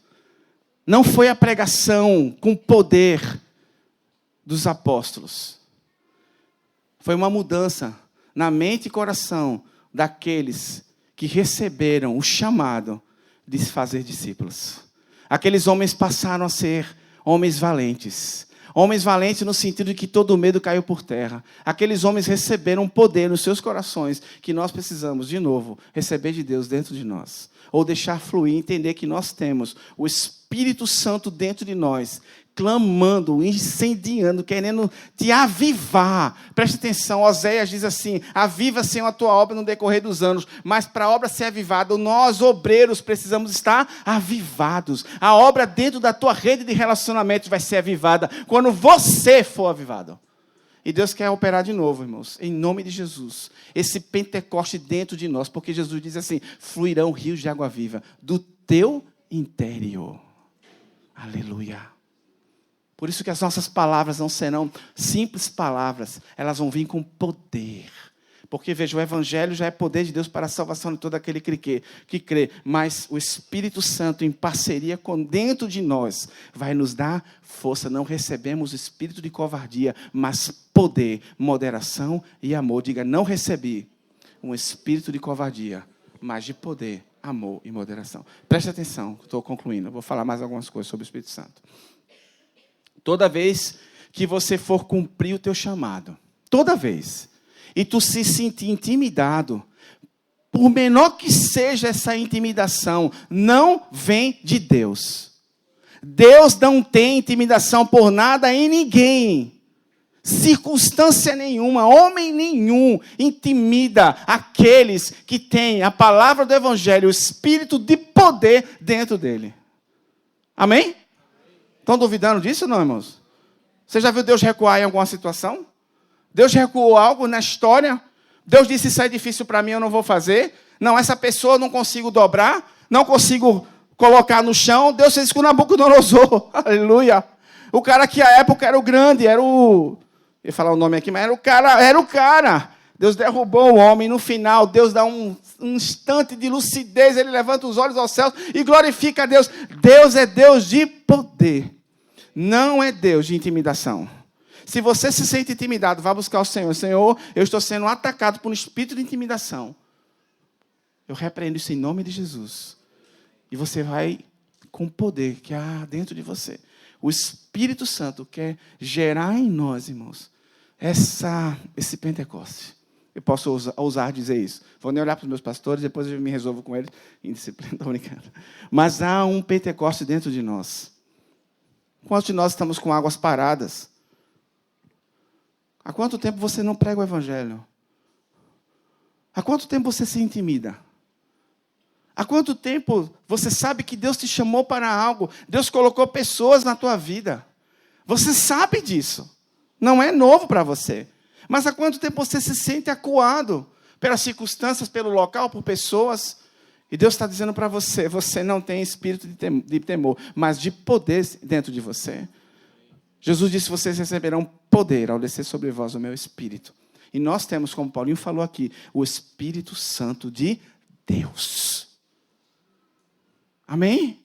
não foi a pregação com poder dos apóstolos. Foi uma mudança na mente e coração daqueles que receberam o chamado de se fazer discípulos. Aqueles homens passaram a ser homens valentes. Homens valentes no sentido de que todo medo caiu por terra. Aqueles homens receberam poder nos seus corações que nós precisamos, de novo, receber de Deus dentro de nós. Ou deixar fluir, entender que nós temos o Espírito Santo dentro de nós, clamando, incendiando, querendo te avivar. Preste atenção, Oséias diz assim: aviva, Senhor, a tua obra no decorrer dos anos. Mas para a obra ser avivada, nós, obreiros, precisamos estar avivados. A obra dentro da tua rede de relacionamentos vai ser avivada quando você for avivado. E Deus quer operar de novo, irmãos, em nome de Jesus. Esse Pentecoste dentro de nós, porque Jesus diz assim: fluirão rios de água viva do teu interior. Aleluia. Por isso que as nossas palavras não serão simples palavras, elas vão vir com poder. Porque, veja, o Evangelho já é poder de Deus para a salvação de todo aquele que crê. Mas o Espírito Santo, em parceria com dentro de nós, vai nos dar força. Não recebemos espírito de covardia, mas poder, moderação e amor. Diga, não recebi um espírito de covardia, mas de poder, amor e moderação. Preste atenção, estou concluindo. Eu vou falar mais algumas coisas sobre o Espírito Santo. Toda vez que você for cumprir o teu chamado, toda vez, e tu se sentir intimidado, por menor que seja essa intimidação, não vem de Deus. Deus não tem intimidação por nada em ninguém. Circunstância nenhuma, homem nenhum intimida aqueles que têm a palavra do Evangelho, o Espírito de poder dentro dele. Amém? Estão duvidando disso, não, irmãos? Você já viu Deus recuar em alguma situação? Deus recuou algo na história? Deus disse, isso é difícil para mim, eu não vou fazer. Não, essa pessoa eu não consigo dobrar, não consigo colocar no chão. Deus fez isso com Nabucodonosor. Aleluia. O cara que à época era o grande, era o... Eu ia falar o nome aqui, mas era o cara. Deus derrubou o homem. No final, Deus dá um instante de lucidez. Ele levanta os olhos aos céus e glorifica a Deus. Deus é Deus de poder. Não é Deus de intimidação. Se você se sente intimidado, vá buscar o Senhor. Senhor, eu estou sendo atacado por um espírito de intimidação. Eu repreendo isso em nome de Jesus. E você vai com o poder que há dentro de você. O Espírito Santo quer gerar em nós, irmãos, esse Pentecoste. Eu posso ousar dizer isso. Vou nem olhar para os meus pastores, depois eu me resolvo com eles em disciplina. Estou brincando. Mas há um Pentecoste dentro de nós. Quantos de nós estamos com águas paradas? Há quanto tempo você não prega o Evangelho? Há quanto tempo você se intimida? Há quanto tempo você sabe que Deus te chamou para algo? Deus colocou pessoas na tua vida. Você sabe disso. Não é novo para você. Mas há quanto tempo você se sente acuado pelas circunstâncias, pelo local, por pessoas? E Deus está dizendo para você, você não tem espírito de temor, mas de poder dentro de você. Jesus disse, vocês receberão poder ao descer sobre vós o meu Espírito. E nós temos, como Paulinho falou aqui, o Espírito Santo de Deus. Amém?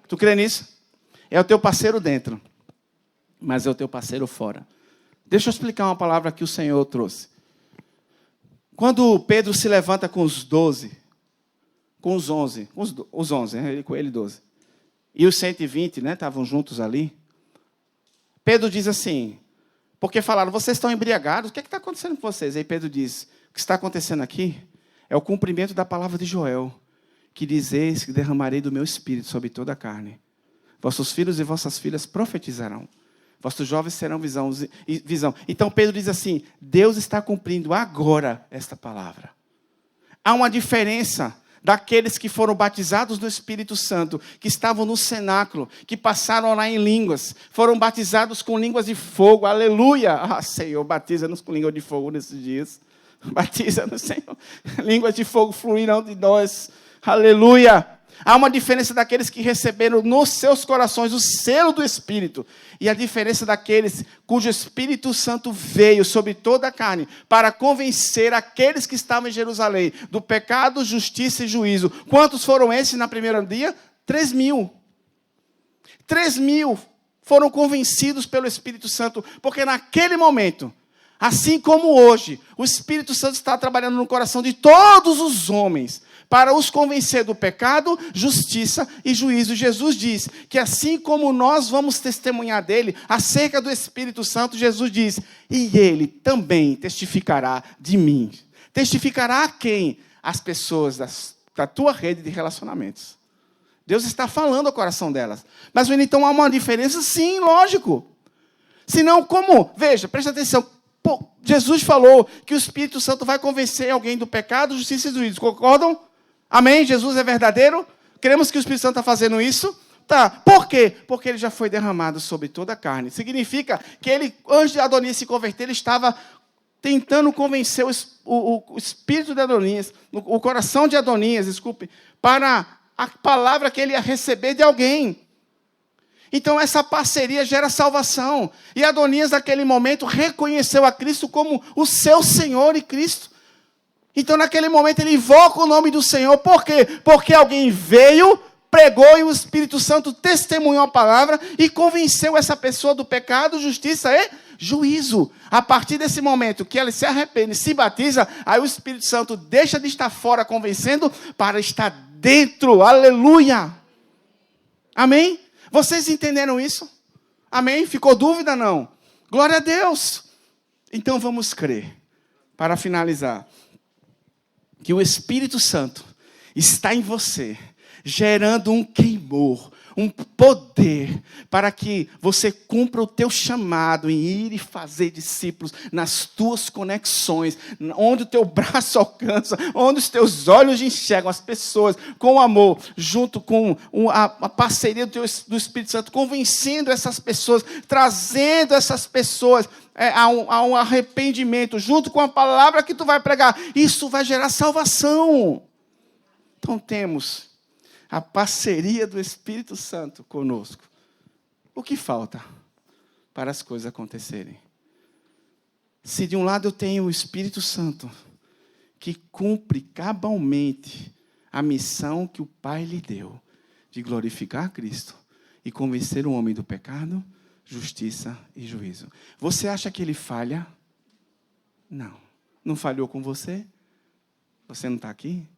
Tu crê nisso? É o teu parceiro dentro, mas é o teu parceiro fora. Deixa eu explicar uma palavra que o Senhor trouxe. Quando Pedro se levanta com os 12, com os 11, os 11, né? Com ele 12, e os 120, né, estavam juntos ali, Pedro diz assim, porque falaram, vocês estão embriagados, o que está acontecendo com vocês? Aí Pedro diz, o que está acontecendo aqui é o cumprimento da palavra de Joel, que diz, eis que derramarei do meu Espírito sobre toda a carne. Vossos filhos e vossas filhas profetizarão. Vossos jovens terão visão. Então Pedro diz assim, Deus está cumprindo agora esta palavra. Há uma diferença daqueles que foram batizados no Espírito Santo, que estavam no cenáculo, que passaram a orar em línguas, foram batizados com línguas de fogo, aleluia! Ah, Senhor, batiza-nos com língua de fogo nesses dias. Batiza-nos, Senhor. Línguas de fogo fluirão de nós, aleluia! Há uma diferença daqueles que receberam nos seus corações o selo do Espírito. E a diferença daqueles cujo Espírito Santo veio sobre toda a carne para convencer aqueles que estavam em Jerusalém do pecado, justiça e juízo. Quantos foram esses na primeira dia? 3.000. 3.000 foram convencidos pelo Espírito Santo, porque naquele momento, assim como hoje, o Espírito Santo está trabalhando no coração de todos os homens, para os convencer do pecado, justiça e juízo. Jesus diz que assim como nós vamos testemunhar dele, acerca do Espírito Santo, Jesus diz, e ele também testificará de mim. Testificará a quem? As pessoas da tua rede de relacionamentos. Deus está falando ao coração delas. Mas então há uma diferença? Sim, lógico. Senão como? Veja, presta atenção. Jesus falou que o Espírito Santo vai convencer alguém do pecado, justiça e juízo. Concordam? Amém? Jesus é verdadeiro? Queremos que o Espírito Santo está fazendo isso? Tá. Por quê? Porque ele já foi derramado sobre toda a carne. Significa que ele, antes de Adonias se converter, ele estava tentando convencer o espírito de Adonias, o coração de Adonias, desculpe, para a palavra que ele ia receber de alguém. Então essa parceria gera salvação. E Adonias, naquele momento, reconheceu a Cristo como o seu Senhor e Cristo. Então, naquele momento, ele invoca o nome do Senhor. Por quê? Porque alguém veio, pregou e o Espírito Santo testemunhou a palavra e convenceu essa pessoa do pecado, justiça e juízo. A partir desse momento que ela se arrepende, se batiza, aí o Espírito Santo deixa de estar fora convencendo para estar dentro. Aleluia! Amém? Vocês entenderam isso? Amém? Ficou dúvida? Não. Glória a Deus! Então, vamos crer. Para finalizar, que o Espírito Santo está em você, gerando um queimor, um poder, para que você cumpra o teu chamado em ir e fazer discípulos nas tuas conexões, onde o teu braço alcança, onde os teus olhos enxergam as pessoas com amor, junto com a parceria do Espírito Santo, convencendo essas pessoas, trazendo essas pessoas a um arrependimento, junto com a palavra que tu vai pregar. Isso vai gerar salvação. Então temos a parceria do Espírito Santo conosco. O que falta para as coisas acontecerem? Se de um lado eu tenho o Espírito Santo, que cumpre cabalmente a missão que o Pai lhe deu, de glorificar Cristo e convencer o homem do pecado, justiça e juízo. Você acha que ele falha? Não. Não falhou com você? Você não está aqui?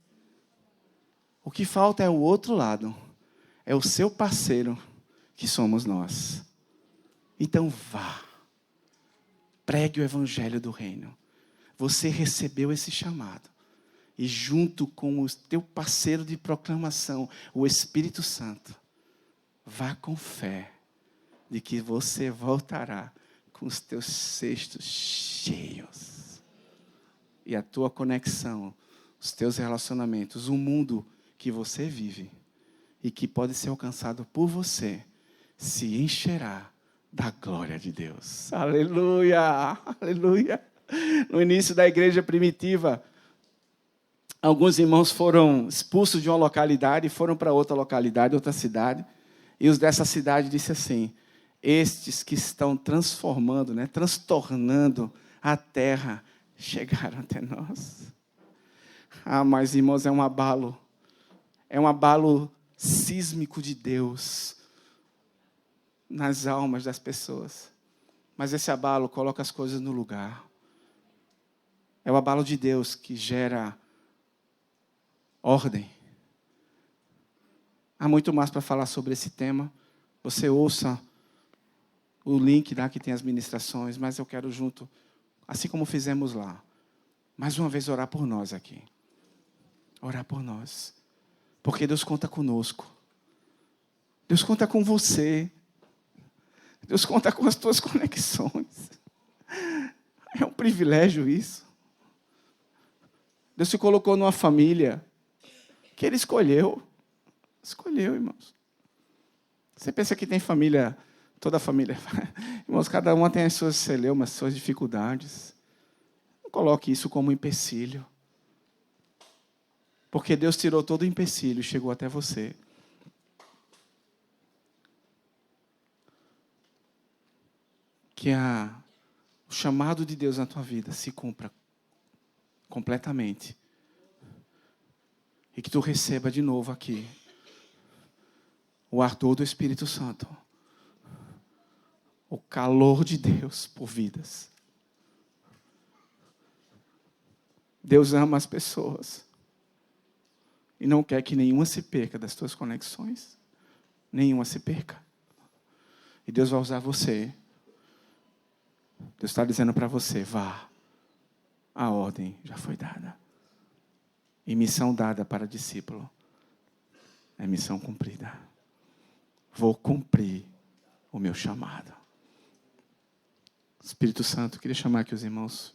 O que falta é o outro lado. É o seu parceiro, que somos nós. Então vá. Pregue o evangelho do reino. Você recebeu esse chamado. E junto com o teu parceiro de proclamação, o Espírito Santo, vá com fé de que você voltará com os teus cestos cheios. E a tua conexão, os teus relacionamentos, o mundo que você vive e que pode ser alcançado por você, se encherá da glória de Deus. Aleluia! Aleluia! No início da igreja primitiva, alguns irmãos foram expulsos de uma localidade e foram para outra localidade, outra cidade. E os dessa cidade disseram assim, estes que estão transformando, transtornando a terra, chegaram até nós. Ah, mas irmãos, é um abalo sísmico de Deus nas almas das pessoas. Mas esse abalo coloca as coisas no lugar. É o abalo de Deus que gera ordem. Há muito mais para falar sobre esse tema. Você ouça o link lá que tem as ministrações, mas eu quero junto, assim como fizemos lá, mais uma vez orar por nós aqui. Orar por nós. Porque Deus conta conosco. Deus conta com você. Deus conta com as tuas conexões. É um privilégio isso. Deus te colocou numa família que Ele escolheu. Escolheu, irmãos. Você pensa que tem família, toda família. Irmãos, cada uma tem as suas celeumas, as suas dificuldades. Não coloque isso como empecilho. Porque Deus tirou todo o empecilho e chegou até você. Que o chamado de Deus na tua vida se cumpra completamente. E que tu receba de novo aqui o ardor do Espírito Santo. O calor de Deus por vidas. Deus ama as pessoas. E não quer que nenhuma se perca das tuas conexões. Nenhuma se perca. E Deus vai usar você. Deus está dizendo para você, vá. A ordem já foi dada. E missão dada para discípulo é missão cumprida. Vou cumprir o meu chamado. Espírito Santo, queria chamar aqui os irmãos.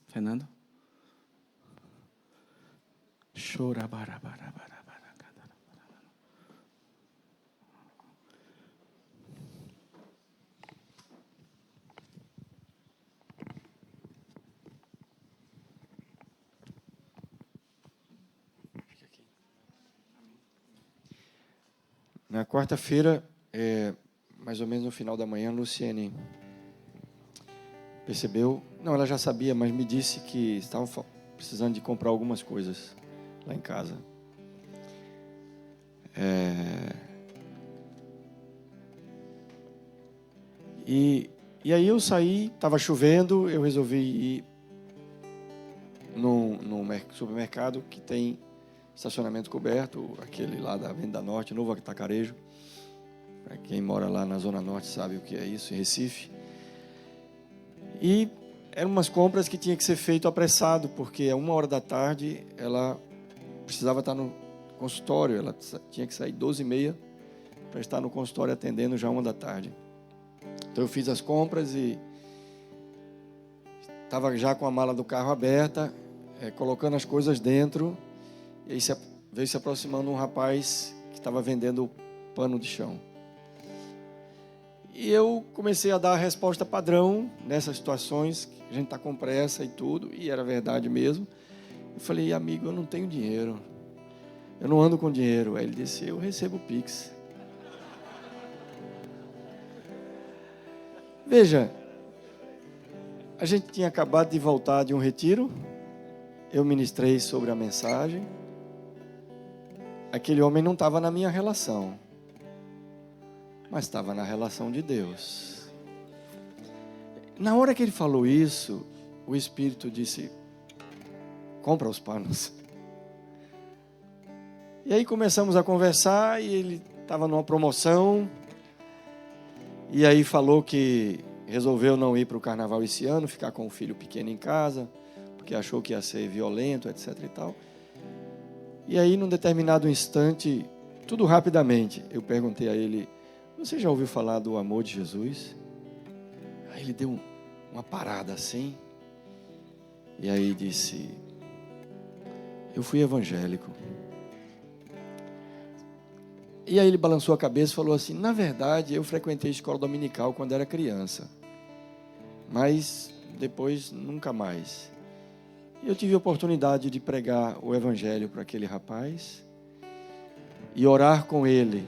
Fernando? Chora, barabara. Na quarta-feira, mais ou menos no final da manhã, a Luciene percebeu, não, ela já sabia, mas me disse que estavam precisando de comprar algumas coisas lá em casa. E aí eu saí, estava chovendo, eu resolvi ir num supermercado que tem estacionamento coberto, aquele lá da Avenida Norte, Novo Atacarejo. Para quem mora lá na Zona Norte sabe o que é isso, em Recife. E eram umas compras que tinha que ser feito apressado, porque a 13h ela precisava estar no consultório, ela tinha que sair 12h30 para estar no consultório atendendo já 13h. Então eu fiz as compras e estava já com a mala do carro aberta, colocando as coisas dentro. E aí veio se aproximando um rapaz que estava vendendo pano de chão. E eu comecei a dar a resposta padrão nessas situações, que a gente está com pressa e tudo, e era verdade mesmo. Eu falei, amigo, eu não tenho dinheiro, eu não ando com dinheiro. Aí ele disse, eu recebo Pix. Veja, a gente tinha acabado de voltar de um retiro, eu ministrei sobre a mensagem. Aquele homem não estava na minha relação, mas estava na relação de Deus. Na hora que ele falou isso, o Espírito disse, compra os panos. E aí começamos a conversar e ele estava numa promoção. E aí falou que resolveu não ir para o carnaval esse ano, ficar com o filho pequeno em casa, porque achou que ia ser violento, etc. e tal. E aí, num determinado instante, tudo rapidamente, eu perguntei a ele, você já ouviu falar do amor de Jesus? Aí ele deu uma parada assim, e aí disse, eu fui evangélico. E aí ele balançou a cabeça e falou assim, na verdade, eu frequentei escola dominical quando era criança, mas depois nunca mais. Eu tive a oportunidade de pregar o evangelho para aquele rapaz e orar com ele.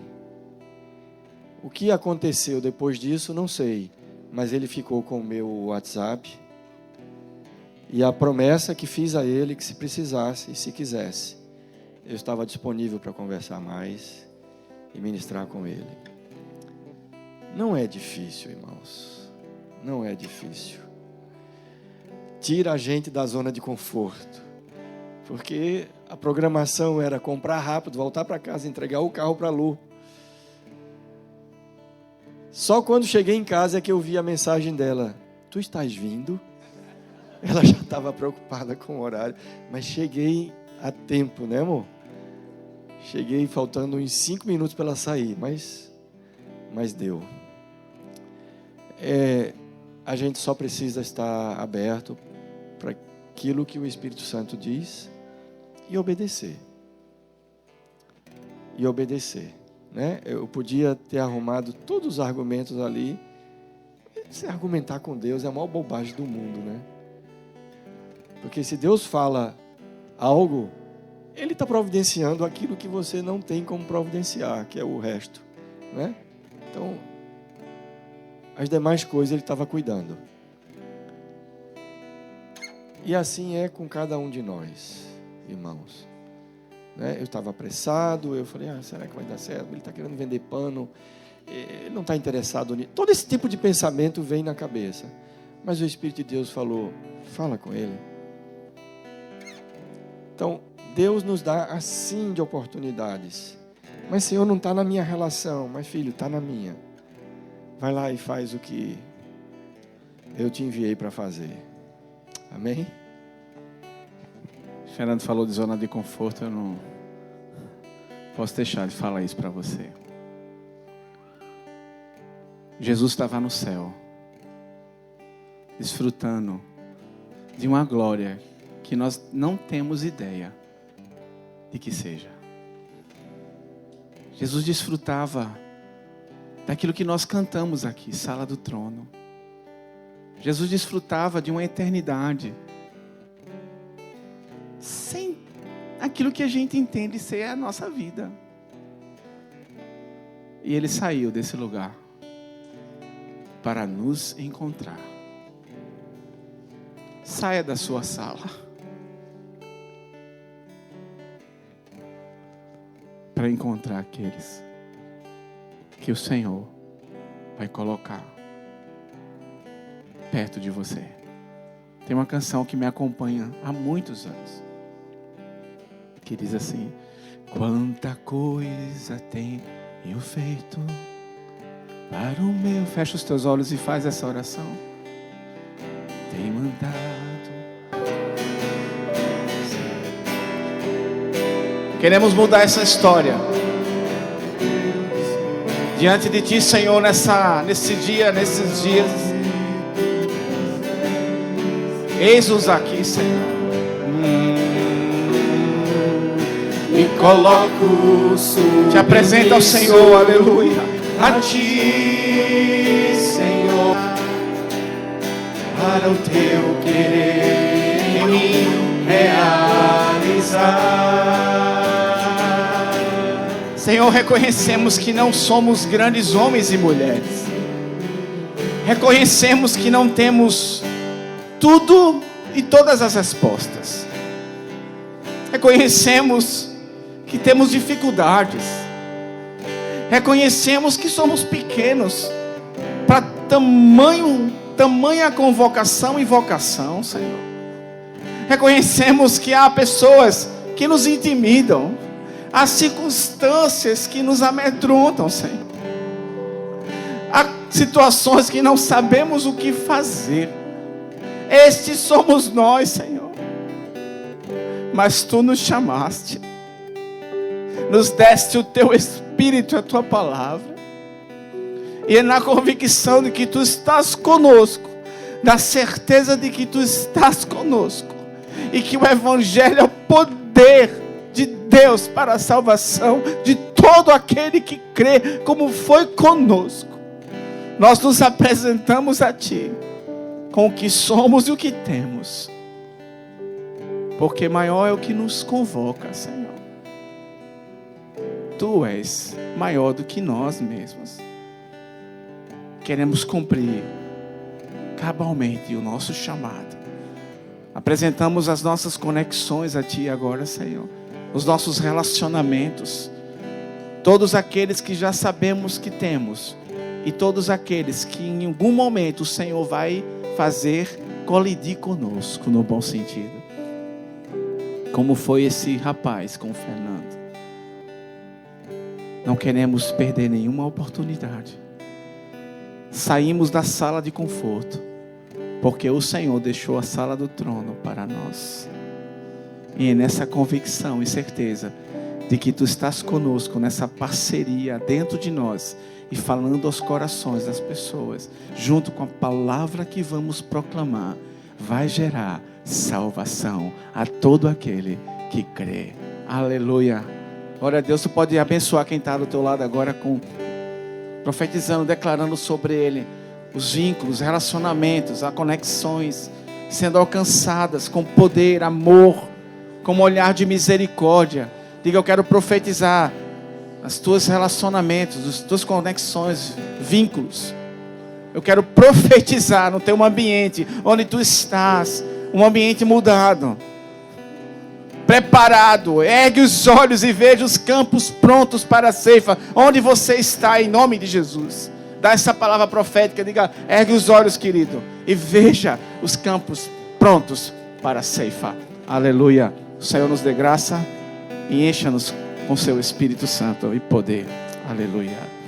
O que aconteceu depois disso, não sei, mas ele ficou com o meu WhatsApp e a promessa que fiz a ele, que se precisasse e se quisesse, eu estava disponível para conversar mais e ministrar com ele. Não é difícil, irmãos, não é difícil. Tira a gente da zona de conforto, porque a programação era comprar rápido, voltar para casa, entregar o carro para a Lu. Só quando cheguei em casa é que eu vi a mensagem dela, tu estás vindo? Ela já estava preocupada com o horário, mas cheguei a tempo, né, amor? Cheguei faltando uns 5 minutos para ela sair, mas deu. A gente só precisa estar aberto para aquilo que o Espírito Santo diz e obedecer. Né? Eu podia ter arrumado todos os argumentos ali. Se argumentar com Deus é a maior bobagem do mundo, né? Porque se Deus fala algo, Ele está providenciando aquilo que você não tem como providenciar, que é o resto, né? Então, as demais coisas Ele estava cuidando. E assim é com cada um de nós, irmãos. Né? Eu estava apressado, eu falei, será que vai dar certo? Ele está querendo vender pano, ele não está interessado nisso. Todo esse tipo de pensamento vem na cabeça. Mas o Espírito de Deus falou, fala com ele. Então, Deus nos dá assim de oportunidades. Mas, Senhor, não está na minha relação. Mas, filho, está na minha. Vai lá e faz o que eu te enviei para fazer. Amém? Fernando falou de zona de conforto, eu não posso deixar de falar isso para você. Jesus estava no céu, desfrutando de uma glória que nós não temos ideia de que seja. Jesus desfrutava daquilo que nós cantamos aqui, Sala do Trono. Jesus desfrutava de uma eternidade sem aquilo que a gente entende ser a nossa vida. E Ele saiu desse lugar para nos encontrar. Saia da sua sala para encontrar aqueles que o Senhor vai colocar perto de você. Tem uma canção que me acompanha há muitos anos, que diz assim: quanta coisa tenho feito para o meu. Fecha os teus olhos e faz essa oração. Tem mandado. Queremos mudar essa história diante de Ti, Senhor, nesses dias. Eis-nos aqui, Senhor. Me coloco, te apresento ao Senhor, aleluia. A Ti, Senhor, para o Teu querer em mim realizar. Senhor, reconhecemos que não somos grandes homens e mulheres. Reconhecemos que não temos tudo e todas as respostas. Reconhecemos que temos dificuldades. Reconhecemos que somos pequenos para tamanha convocação e vocação, Senhor. Reconhecemos que há pessoas que nos intimidam, há circunstâncias que nos amedrontam, Senhor. Há situações que não sabemos o que fazer. Estes somos nós, Senhor. Mas Tu nos chamaste, nos deste o Teu Espírito, a Tua palavra, e é na convicção de que Tu estás conosco, na certeza de que Tu estás conosco, e que o Evangelho é o poder de Deus para a salvação de todo aquele que crê, como foi conosco. Nós nos apresentamos a Ti com o que somos e o que temos, porque maior é o que nos convoca, Senhor. Tu és maior do que nós mesmos. Queremos cumprir cabalmente o nosso chamado. Apresentamos as nossas conexões a Ti agora, Senhor. Os nossos relacionamentos. Todos aqueles que já sabemos que temos. E todos aqueles que em algum momento o Senhor vai fazer colidir conosco, no bom sentido. Como foi esse rapaz com o Fernando. Não queremos perder nenhuma oportunidade. Saímos da sala de conforto, porque o Senhor deixou a sala do trono para nós. E é nessa convicção e certeza de que Tu estás conosco nessa parceria dentro de nós e falando aos corações das pessoas, junto com a palavra que vamos proclamar, vai gerar salvação a todo aquele que crê. Aleluia. Glória a Deus. Tu pode abençoar quem está do teu lado agora, profetizando, declarando sobre ele os vínculos, relacionamentos, as conexões sendo alcançadas com poder, amor, com um olhar de misericórdia. Diga: eu quero profetizar os teus relacionamentos, as tuas conexões, vínculos. Eu quero profetizar no teu ambiente, onde tu estás, um ambiente mudado, preparado. Ergue os olhos e veja os campos prontos para a ceifa. Onde você está, em nome de Jesus? Dá essa palavra profética. Diga: ergue os olhos, querido, e veja os campos prontos para a ceifa. Aleluia. O Senhor nos dê graça e encha-nos com seu Espírito Santo e poder. Aleluia.